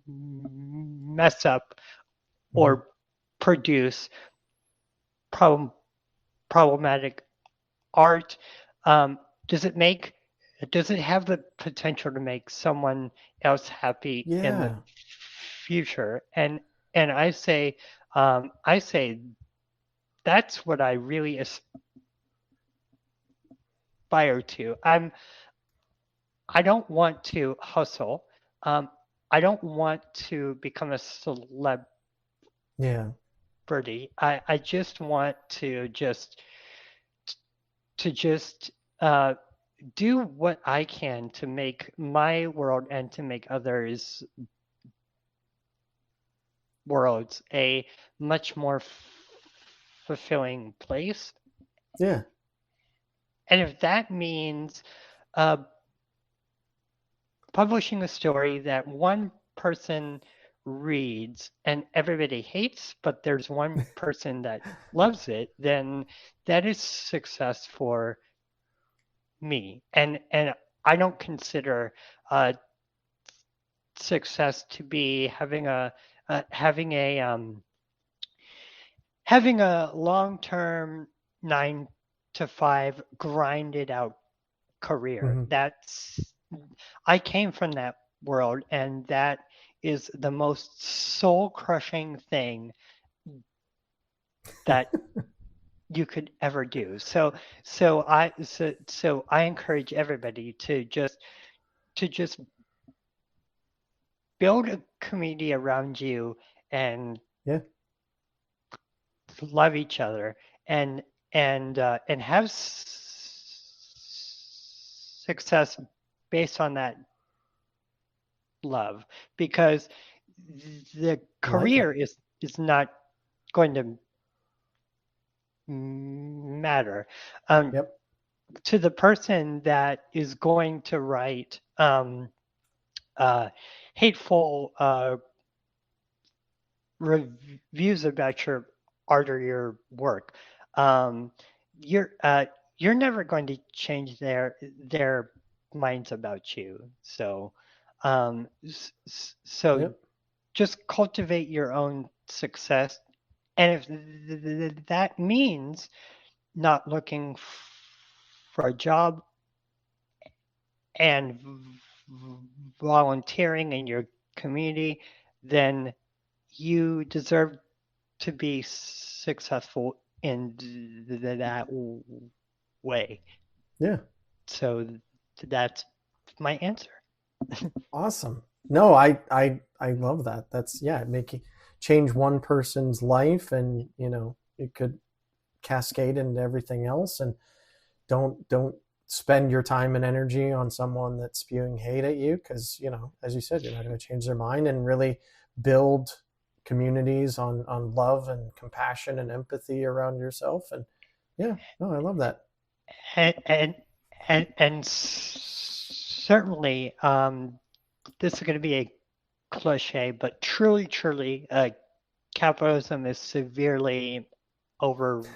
mess up Hmm. or produce problem, problematic art? Um, does it make does it have the potential to make someone else happy in the Yeah. future? And I say that's what I really aspire to. I don't want to hustle. Um, I don't want to become a celebrity. Yeah. I just want to just uh, do what I can to make my world and to make others' worlds a much more fulfilling place. Yeah. And if that means uh, publishing a story that one person reads and everybody hates, but there's one person that loves it, then that is success for me. And I don't consider uh, success to be uh, having a um, having a long-term 9 to 5 grinded out career. Hmm. That's I came from that world, and that is the most soul-crushing thing that you could ever do. So I encourage everybody to just build a community around you and Yeah. love each other, and and have success based on that love, because the I like career it. is not going to matter um, Yep. to the person that is going to write uh, hateful reviews about your art or your work, um, you're never going to change their minds about you. So so Yep. just cultivate your own success, and if that means not looking for a job and volunteering in your community, then you deserve to be successful in that way. Yeah. So that's my answer. Awesome. No, I love that. That's, yeah, making change one person's life, and it could cascade into everything else. And don't spend your time and energy on someone that's spewing hate at you, because as you said, you're not going to change their mind, and really build communities on love and compassion and empathy around yourself. And yeah, no, I love that. And certainly, this is going to be a cliche, but truly, capitalism is severely overrated.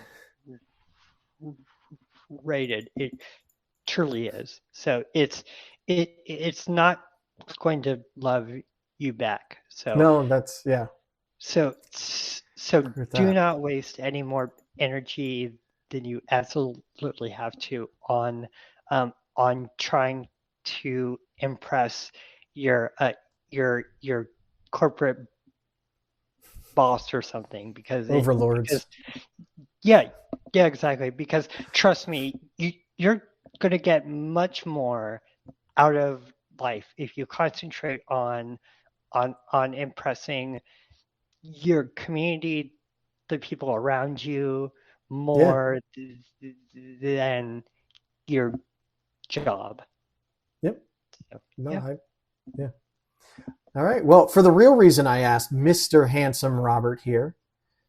It truly is. So it's not going to love you back. So No, that's, yeah. so With do that. not waste any more energy than you absolutely have to on trying to impress your your corporate boss or something, Overlords. yeah, exactly, because trust me, you're going to get much more out of life if you concentrate on impressing your community, the people around you, Yeah. more than your job. Yep. So, No, yeah. yeah. All right. Well, for the real reason I asked Mr. Handsome Robert here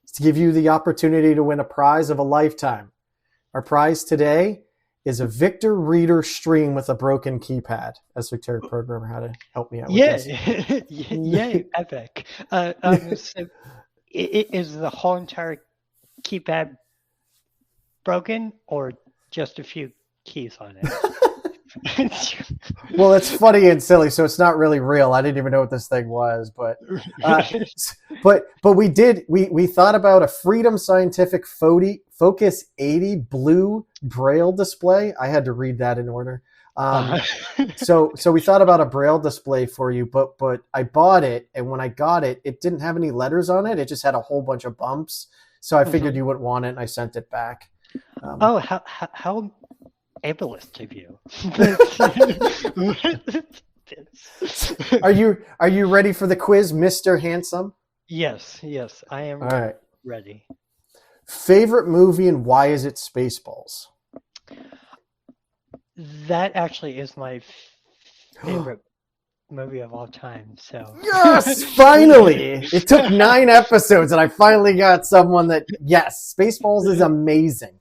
is to give you the opportunity to win a prize of a lifetime. Our prize today is a Victor Reader stream with a broken keypad. Esoteric programmer, how to help me out with Yeah, this. yay, epic. So is the whole entire keypad broken, or just a few keys on it? Well, it's funny and silly, so it's not really real. I didn't even know what this thing was, uh, but we thought about a Freedom Scientific Focus 80 blue Braille display. I had to read that in order. So we thought about a Braille display for you, but I bought it, and when I got it, it didn't have any letters on it. It just had a whole bunch of bumps. So I figured you wouldn't want it, and I sent it back. Oh, how ableist of you. Are you ready for the quiz, Mr. Handsome? Yes, I am. All right. Ready. Favorite movie, and why is it Spaceballs? That actually is my favorite movie of all time. So yes, finally! It took 9 episodes, and I finally got someone that, yes, Spaceballs is amazing.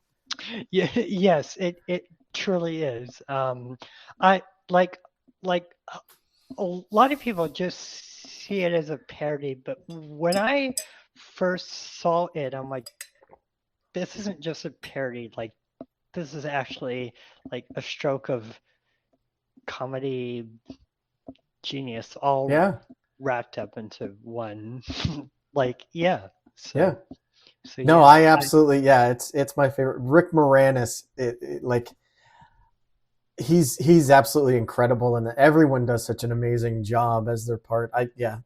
Yeah, yes, it truly is. I like a lot of people just see it as a parody, but when I first saw it, I'm like, this isn't just a parody. Like, this is actually like a stroke of comedy genius, all wrapped up into one. Like, yeah. So, yeah. So, no, yeah, I absolutely, yeah, it's my favorite. Rick Moranis, like, he's absolutely incredible, and everyone does such an amazing job as their part.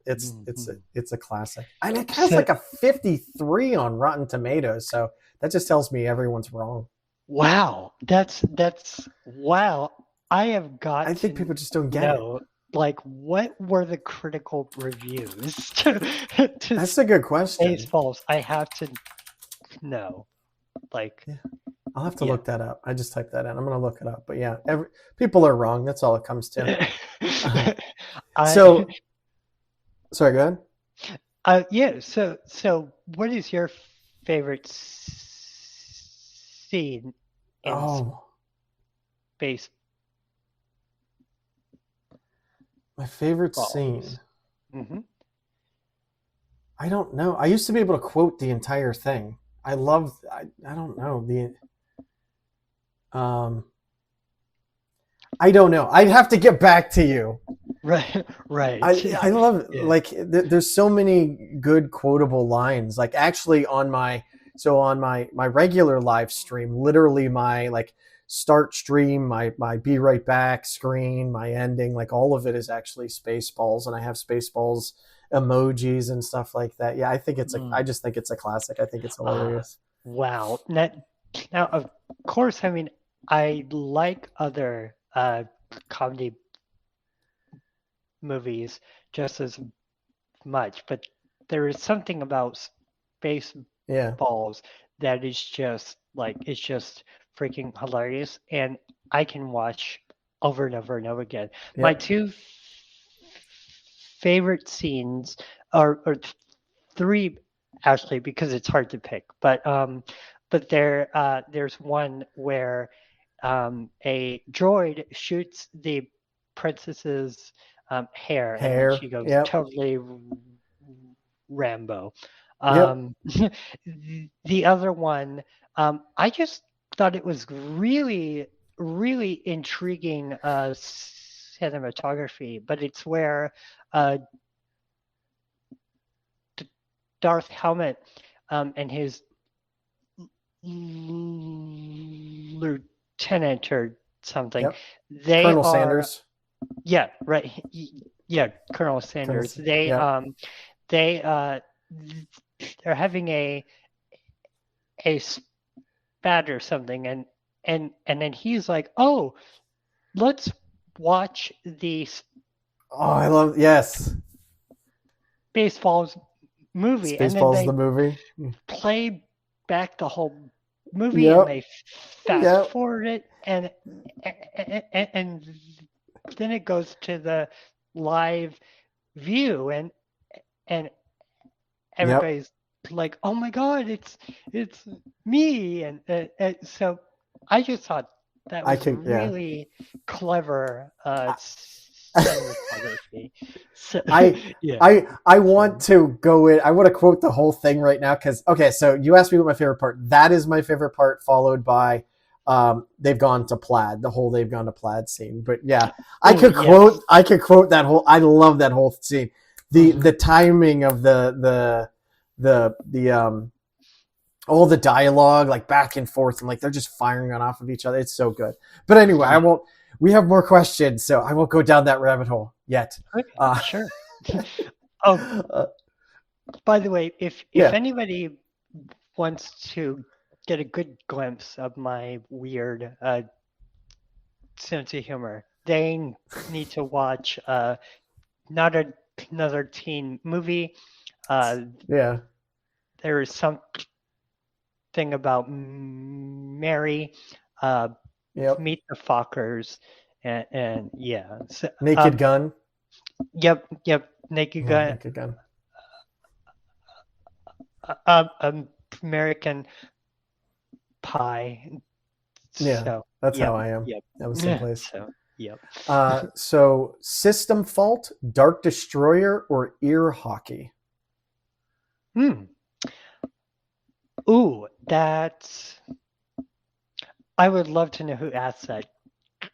It's a classic. And it has like a 53 on Rotten Tomatoes, so that just tells me everyone's wrong. Wow, that's wow. I have got. I think people just don't get it. Like, what were the critical reviews That's a good question. Spaceballs? I have to know. Like, yeah. I'll have to look that up. I just typed that in. I'm going to look it up. But yeah, people are wrong. That's all it comes to. Sorry, go ahead. Yeah. So what is your favorite scene in space? My favorite scene. Mm-hmm. I don't know. I used to be able to quote the entire thing. I love. I don't know the. I don't know. I'd have to get back to you. Right, right. I love Yeah. like there's so many good quotable lines. Like actually on my regular live stream, literally my like start stream, my be right back screen, my ending, like all of it is actually Spaceballs, and I have Spaceballs emojis and stuff like that. Yeah, I think I just think it's a classic. I think it's hilarious. Wow. Now, of course, I mean, I like other comedy movies just as much, but there is something about Yeah. Spaceballs that is just like, it's just freaking hilarious, and I can watch over and over and over again. My Yep. two favorite scenes are three actually, because it's hard to pick, but there's one where a droid shoots the princess's hair, and then she goes Yep. totally Rambo. Yep. The other one, I just thought it was really, really intriguing cinematography, but it's where Darth Helmet and his lieutenant or something. Yep. They Colonel are, Sanders. Yeah, right. Yeah, Colonel Sanders. They're having a spat or something, and then he's like, "Oh, let's watch the Oh, I love yes. Spaceballs movie," and then Spaceballs they the movie. play back the whole movie, Yep. and they fast Yep. forward it, and then it goes to the live view, and everybody's like, "Oh my God, it's me!" And so I just thought that was really clever cinematography. So, I want to go in. I want to quote the whole thing right now because so you asked me what my favorite part. That is my favorite part, followed by they've gone to plaid, the whole they've gone to plaid scene. But yeah, I could quote that whole. I love that whole scene. The timing of the all the dialogue, like back and forth, and like they're just firing on off of each other. It's so good. But anyway, I won't. We have more questions, so I won't go down that rabbit hole yet. Sure. By the way, if anybody wants to get a good glimpse of my weird sense of humor, they need to watch not another teen movie. There is something about Mary. Meet the Fockers, and yeah. So, Naked Gun. Yep. Naked Gun. Naked Gun. American Pie. Yeah, so, that's how I am. Yep. That was someplace. So, yep. So System Fault, Dark Destroyer, or Ear Hockey? Ooh, that's. I would love to know who asked that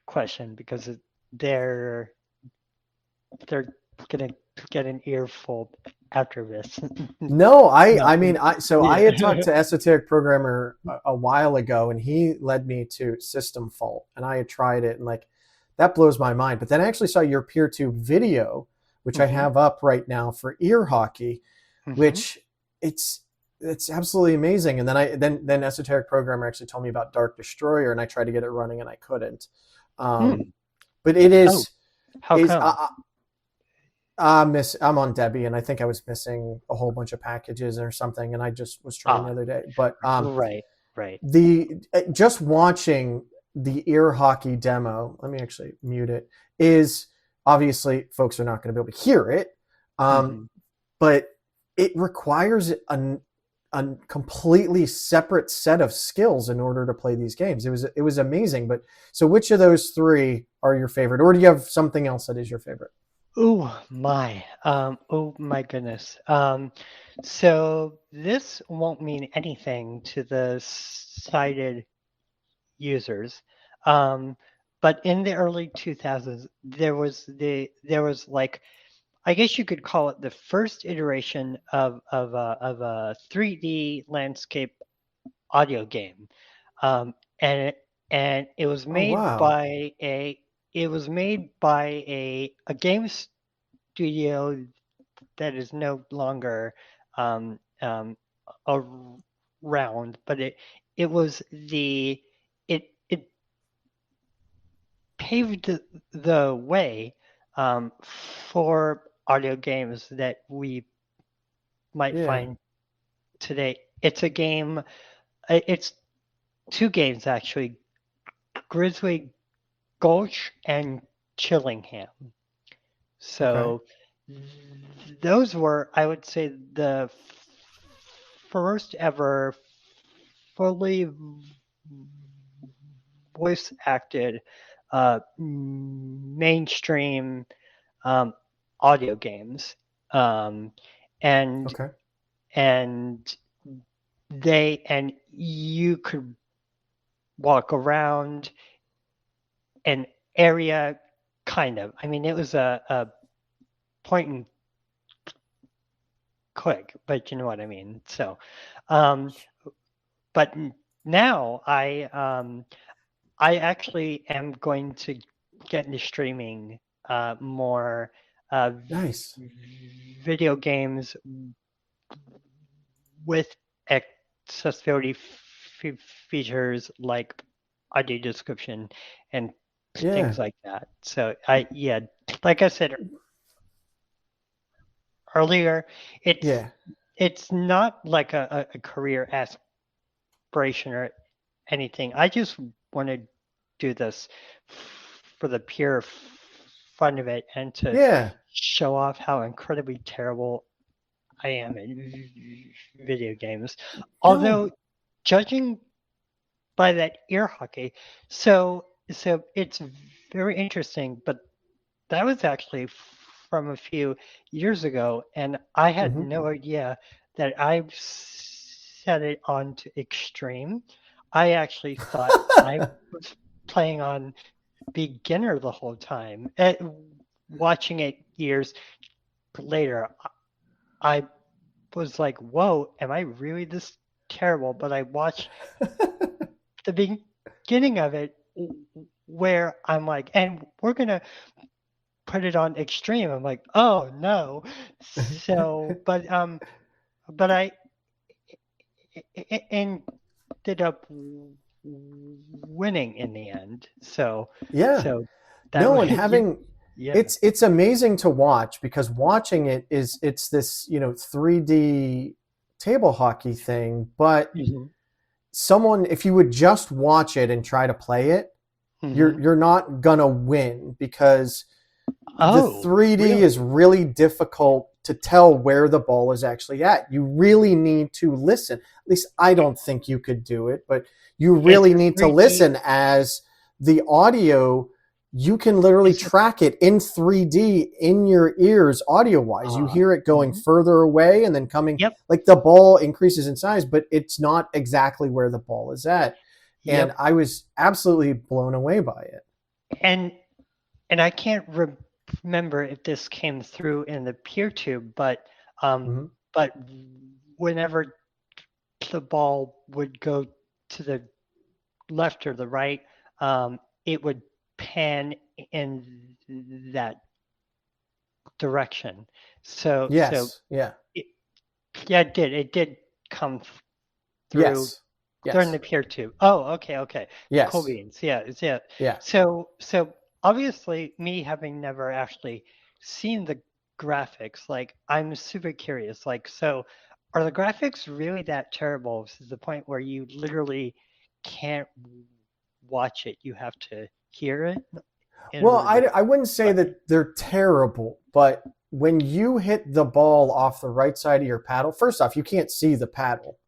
question, because they're gonna get an earful after this. No, I had talked to Esoteric Programmer a while ago, and he led me to System Fault, and I had tried it, and like that blows my mind. But then I actually saw your PeerTube video, which I have up right now for Ear Hockey, which it's absolutely amazing. And then then Esoteric Programmer actually told me about Dark Destroyer, and I tried to get it running and I couldn't. But it is. How come? I'm on Debbie, and I think I was missing a whole bunch of packages or something, and I just was trying the other day. But right. Just watching the Ear Hockey demo, let me actually mute it, is obviously folks are not going to be able to hear it, but it requires a completely separate set of skills in order to play these games. It was amazing. But so which of those three are your favorite, or do you have something else that is your favorite? Oh my. Oh my goodness. So this won't mean anything to the sighted users. But in the early 2000s, there was like, I guess you could call it the first iteration of a 3D landscape audio game, and it was Oh made wow. by a game studio that is no longer um, um, around, but it was it paved the way for audio games that we might Yeah. find today. It's a game. It's two games actually: Grizzly Gulch and Chillingham. Okay. So those were, I would say, the first ever fully voice acted mainstream um, audio games, um, and Okay. and and you could walk around an area, kind of. I mean, it was a point and click, but you know what I mean. So, um, but now I actually am going to get into streaming more uh, Nice. video games with accessibility features like audio description and Yeah. things like that. So yeah, like I said earlier, it's Yeah. it's not like a career aspiration or anything. I just want to do this for the pure fun of it and to Yeah. show off how incredibly terrible I am in video games. No. Although, judging by that ear hockey, so it's very interesting. But that was actually from a few years ago, and I had Hmm. no idea that I set it on to extreme. I actually thought I was playing on beginner the whole time. Watching it years later, I was like, "Whoa, am I really this terrible?" But I watched the beginning of it where I'm like, "And we're gonna put it on extreme." I'm like, "Oh no!" So, but I ended up winning in the end. Yeah. So that No, was and having yeah. it's amazing to watch because watching it is it's this, 3D table hockey thing, but Hmm. someone if you would just watch it and try to play it, Hmm. you're not gonna win because the Oh, 3D is really? really difficult to tell where the ball is actually at. You really need to listen. At least I don't think you could do it, but you It's really need to 3D. listen as the audio, you can literally Is it? track it in 3D in your ears audio wise. You hear it going Mhm. further away and then coming, Yep. like the ball increases in size, but it's not exactly where the ball is at. And Yep. I was absolutely blown away by it. And I can't remember if this came through in the peer tube, um, Mm-hmm. but whenever the ball would go to the left or the right, it would pan in that direction. So Yes. Yeah. it, yeah, it did. It did come through Yes. during the Yes. peer tube. Oh, okay. Cool Yes. beans. Yeah, yeah. Yeah. So obviously, me having never actually seen the graphics, like I'm super curious. Like, so are the graphics really that terrible? To the point where you literally can't watch it; you have to hear it in Well, order to I wouldn't say play. that they're terrible, but when you hit the ball off the right side of your paddle, first off, you can't see the paddle.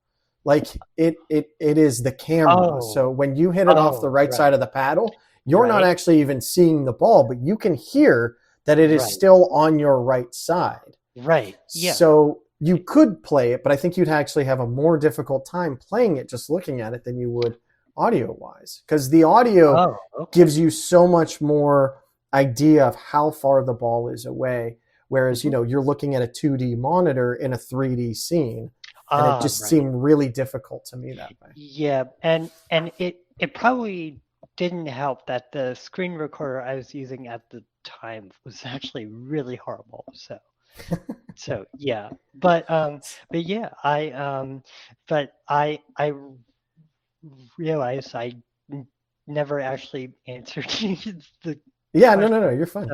Like it is the camera. Oh, So when you hit it off the right right, side of the paddle, you're not right. actually even seeing the ball, but you can hear that it is Right. still on your right side. Right. Yeah. So you could play it, but I think you'd actually have a more difficult time playing it just looking at it than you would audio-wise. Because the audio gives you so much more idea of how far the ball is away. Whereas, you're looking at a 2D monitor in a 3D scene. And it just seemed really difficult to me that way. Yeah, and it probably didn't help that the screen recorder I was using at the time was actually really horrible. So yeah, but yeah, I realized I never actually answered the Yeah, question. no, you're fine.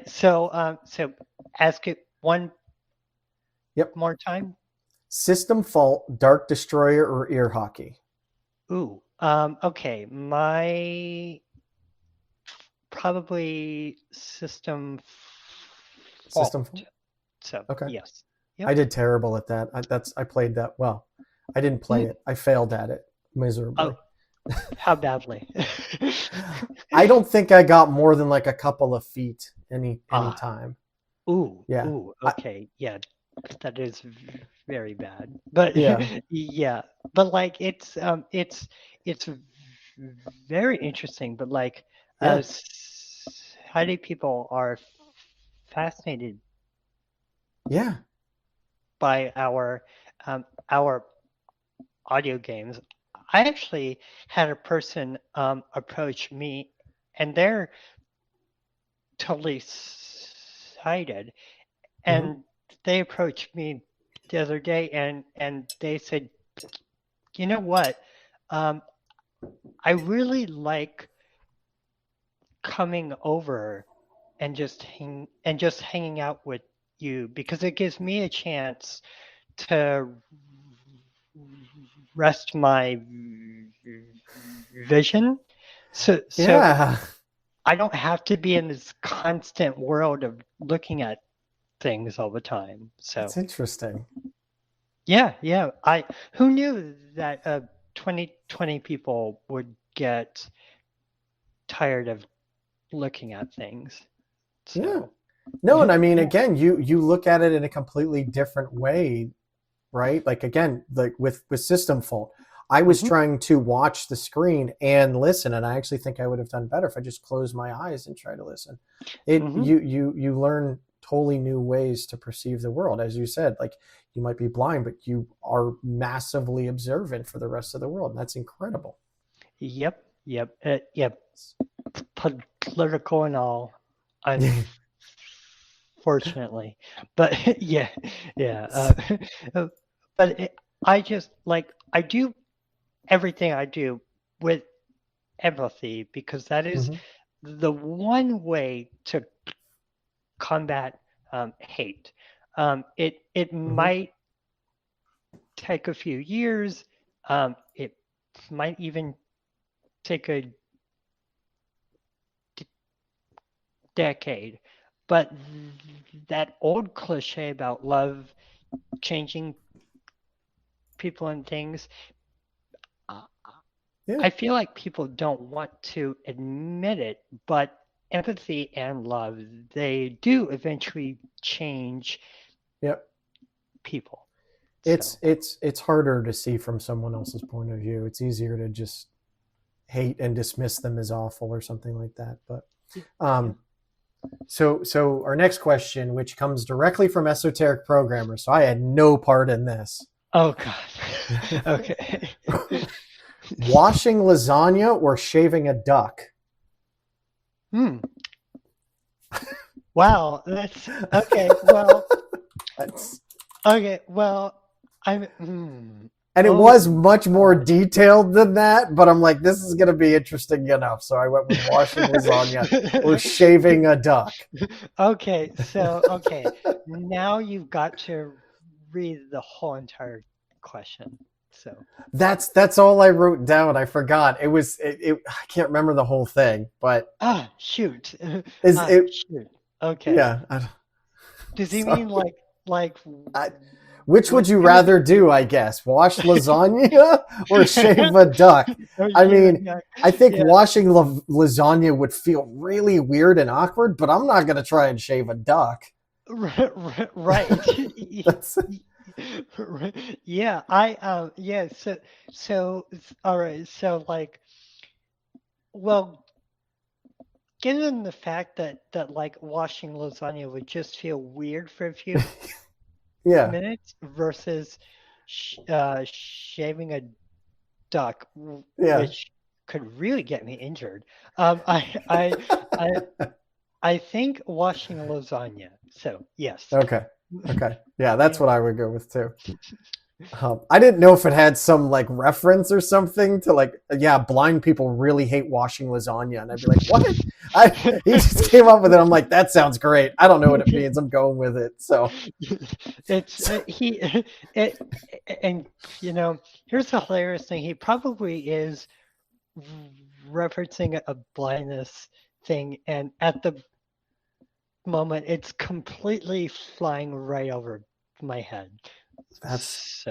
So ask it one more time. System fault, Dark Destroyer, or ear hockey? Ooh, okay. My probably system fault. System fault? So, okay. Yes. Yep. I did terrible at that. I played that well. I didn't play it. I failed at it miserably. Oh, how badly? I don't think I got more than like a couple of feet any time. Ooh. Yeah. Ooh. Okay. Yeah. That is very bad. But yeah. Yeah. But like it's very interesting. But like how do people are fascinated by our audio games. I actually had a person approach me, and they're totally sighted, and they approached me the other day, and they said, "You know what? I really like coming over and just hanging out with you because it gives me a chance to rest my vision. So I don't have to be in this constant world of looking at things all the time. So that's interesting. Yeah. Who knew that 2020 people would get tired of looking at things? So. Yeah. No, and I mean, again, you look at it in a completely different way, right? Like again, like with system fault, I was trying to watch the screen and listen, and I actually think I would have done better if I just closed my eyes and tried to listen. You learn totally new ways to perceive the world, as you said. Like you might be blind, but you are massively observant for the rest of the world, and that's incredible. Yep. Political and all. Unfortunately, but but I just I do everything I do with empathy because that is the one way to combat hate. It might take a few years. It might even take a decade. But that old cliche about love changing people and things, I feel like people don't want to admit it, but empathy and love, they do eventually change people. It's harder to see from someone else's point of view. It's easier to just hate and dismiss them as awful or something like that. But So our next question, which comes directly from Esoteric Programmer, so I had no part in this. Oh, God. Okay. Washing lasagna or shaving a duck? Wow. That's okay. Well, okay. Well, and it was much more detailed than that, but I'm like, this is going to be interesting enough. So I went with washing lasagna or shaving a duck. Okay. Now you've got to read the whole entire question. So that's all I wrote down. I forgot. It was I can't remember the whole thing, but shoot. Shoot. Okay. Yeah. Does he mean like Which would you rather do, I guess? Wash lasagna or shave a duck? I mean, I think washing lasagna would feel really weird and awkward, but I'm not going to try and shave a duck. Right. Yeah, so all right, so like, well, given the fact that like washing lasagna would just feel weird for a few minutes versus shaving a duck, which could really get me injured. I think washing lasagna. So yes. Okay. Yeah, that's what I would go with too. I didn't know if it had some like reference or something to like, blind people really hate washing lasagna, and I'd be like, what? He just came up with it. I'm like, that sounds great. I don't know what it means. I'm going with it. So it's and you know, here's the hilarious thing. He probably is referencing a blindness thing, and at the moment, it's completely flying right over my head. That's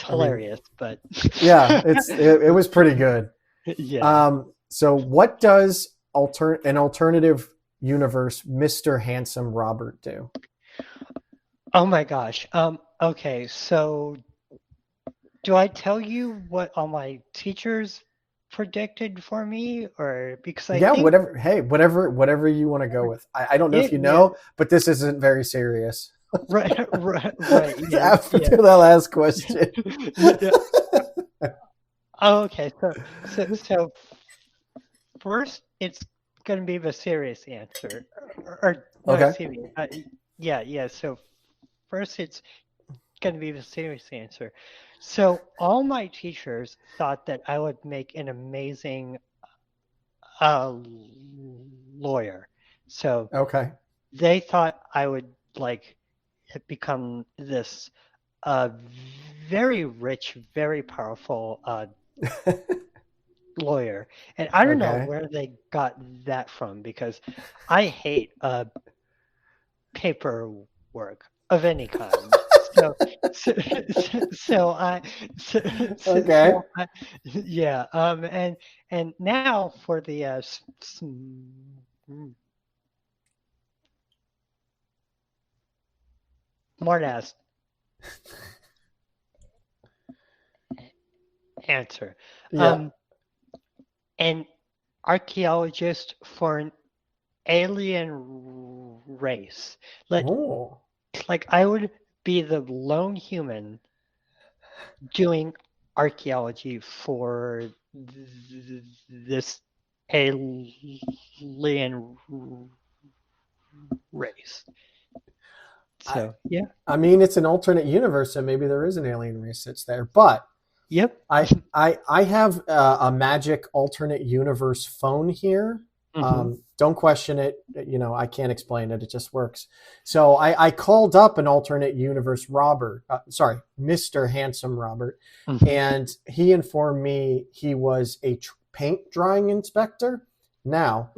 hilarious, but yeah, it was pretty good. Yeah. So what does an alternative universe Mr. Handsome Robert do? Oh my gosh. Okay, so do I tell you what all my teachers predicted for me, or because I think whatever you want to go with. I don't know if you know, but this isn't very serious. Right. After that last question. Okay, so first it's going to be the serious answer, So first it's going to be the serious answer. So all my teachers thought that I would make an amazing lawyer. So they thought I would like become this very rich, very powerful lawyer. And I don't know where they got that from, because I hate paperwork of any kind. And now for the smartass answer. An archaeologist for an alien race. Like I would be the lone human doing archaeology for this alien race. So I mean, it's an alternate universe, so maybe there is an alien race that's there. But I have a magic alternate universe phone here. Don't question it. You know, I can't explain it. It just works. So I called up an alternate universe Mr. Handsome Robert, and he informed me he was a paint drying inspector. Now,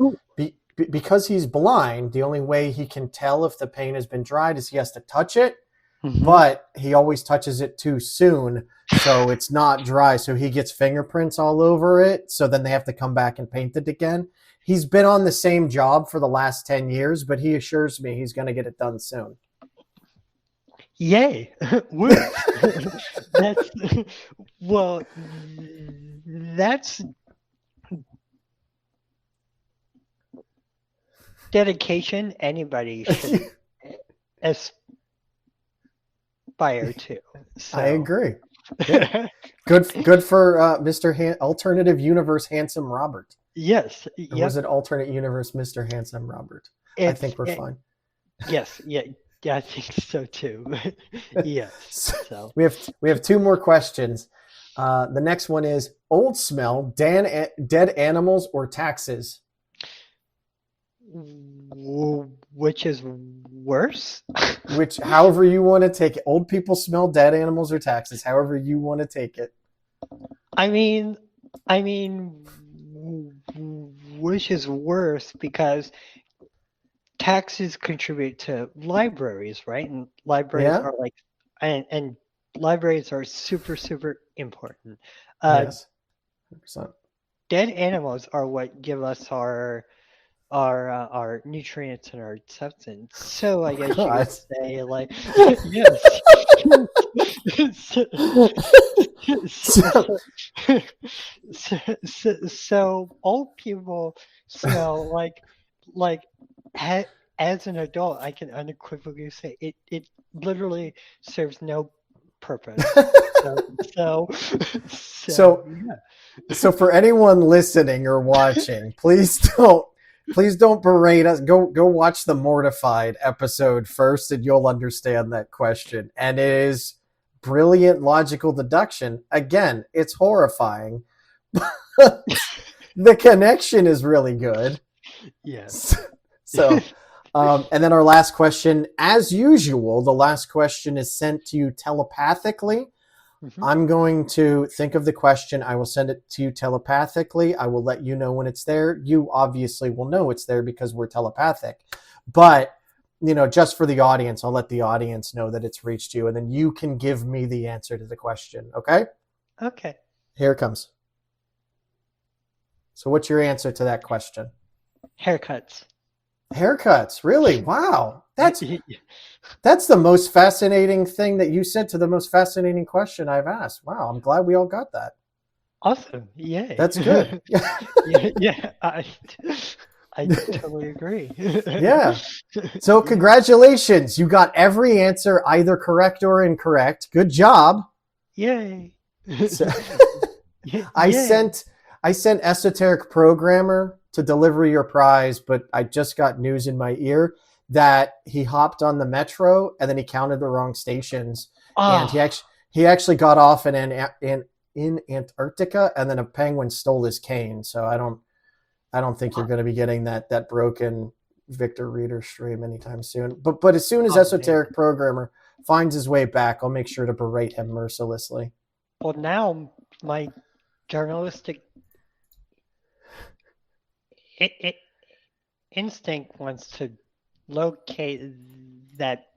because he's blind, the only way he can tell if the paint has been dried is he has to touch it, but he always touches it too soon, so it's not dry. So he gets fingerprints all over it. So then they have to come back and paint it again. He's been on the same job for the last 10 years, but he assures me he's going to get it done soon. Yay. That's dedication anybody should aspire to. So. I agree. Yeah. Good for Mr. Alternative Universe Handsome Robert. Yes. Or was it Alternate Universe Mr. Handsome Robert? I think we're fine. Yes. Yeah, I think so too. Yes. So we have two more questions. The next one is old smell, dead animals, or taxes? Which is worse? However you want to take it. Old people smell, dead animals, or taxes. However you want to take it. I mean, which is worse, because taxes contribute to libraries, right? And libraries Yeah. are like, and libraries are super, super important. Yes. 100%. Dead animals are what give us our nutrients and our substance. So I guess you God. could say like yes. So, So old people smell like as an adult I can unequivocally say it literally serves no purpose. So so, yeah. so for anyone listening or watching, please don't berate us. Go watch the Mortified episode first, and you'll understand that question. And it is brilliant logical deduction. Again, it's horrifying. The connection is really good. Yes. So, and then our last question, as usual, the last question is sent to you telepathically. Mhm. I'm going to think of the question. I will send it to you telepathically. I will let you know when it's there. You obviously will know it's there because we're telepathic. But, just for the audience, I'll let the audience know that it's reached you, and then you can give me the answer to the question. Okay? Okay. Here it comes. So what's your answer to that question? Haircuts. Haircuts. Really? Wow. That's the most fascinating thing that you said to the most fascinating question I've asked. Wow. I'm glad we all got that. Awesome. Yay. That's good. Yeah, I totally agree. Yeah. So congratulations. You got every answer either correct or incorrect. Good job. Yay. So, Yay. I sent Esoteric Programmer to deliver your prize, but I just got news in my ear that he hopped on the metro and then he counted the wrong stations, and he actually got off in Antarctica, and then a penguin stole his cane. So I don't think you're going to be getting that broken Victor Reader stream anytime soon. But as soon as Esoteric Programmer finds his way back, I'll make sure to berate him mercilessly. Well, now my journalistic instinct wants to locate that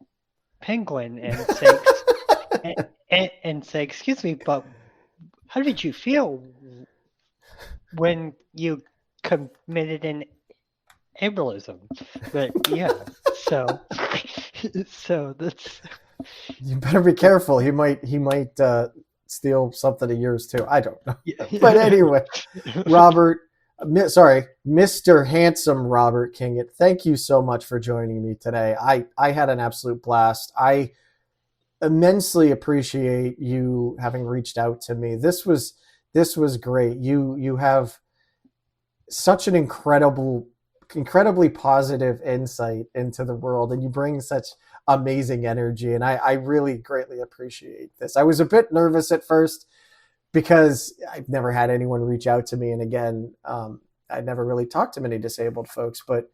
penguin and say, and say, excuse me, but how did you feel when you committed an ableism? But yeah, so that's. You better be careful. He might steal something of yours too. I don't know. But anyway, Mr. Handsome Robert Kingett, thank you so much for joining me today. I had an absolute blast. I immensely appreciate you having reached out to me. This was great. You have such an incredibly positive insight into the world, and you bring such amazing energy, and I really greatly appreciate this. I was a bit nervous at first because I've never had anyone reach out to me, and again, I never really talked to many disabled folks, but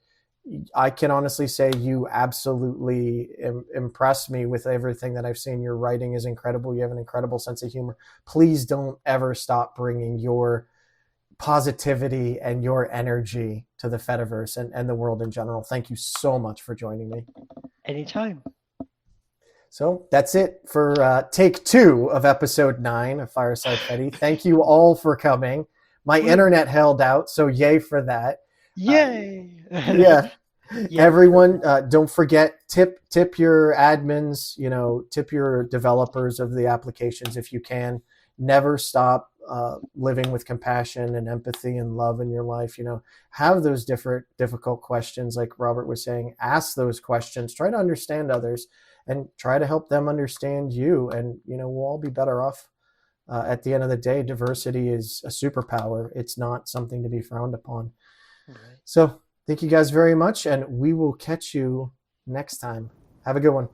I can honestly say you absolutely impressed me with everything that I've seen. Your writing is incredible. You have an incredible sense of humor. Please don't ever stop bringing your positivity and your energy to the Fediverse and the world in general. Thank you so much for joining me. Anytime. So that's it for take 2 of episode 9 of Fireside Fedi. Thank you all for coming. My internet held out, so yay for that. Yay! Yeah. Everyone, don't forget, tip your admins, tip your developers of the applications if you can. Never stop living with compassion and empathy and love in your life. Have those difficult questions, like Robert was saying. Ask those questions. Try to understand others and try to help them understand you. And, we'll all be better off. At the end of the day, diversity is a superpower. It's not something to be frowned upon. Right. So thank you guys very much, and we will catch you next time. Have a good one.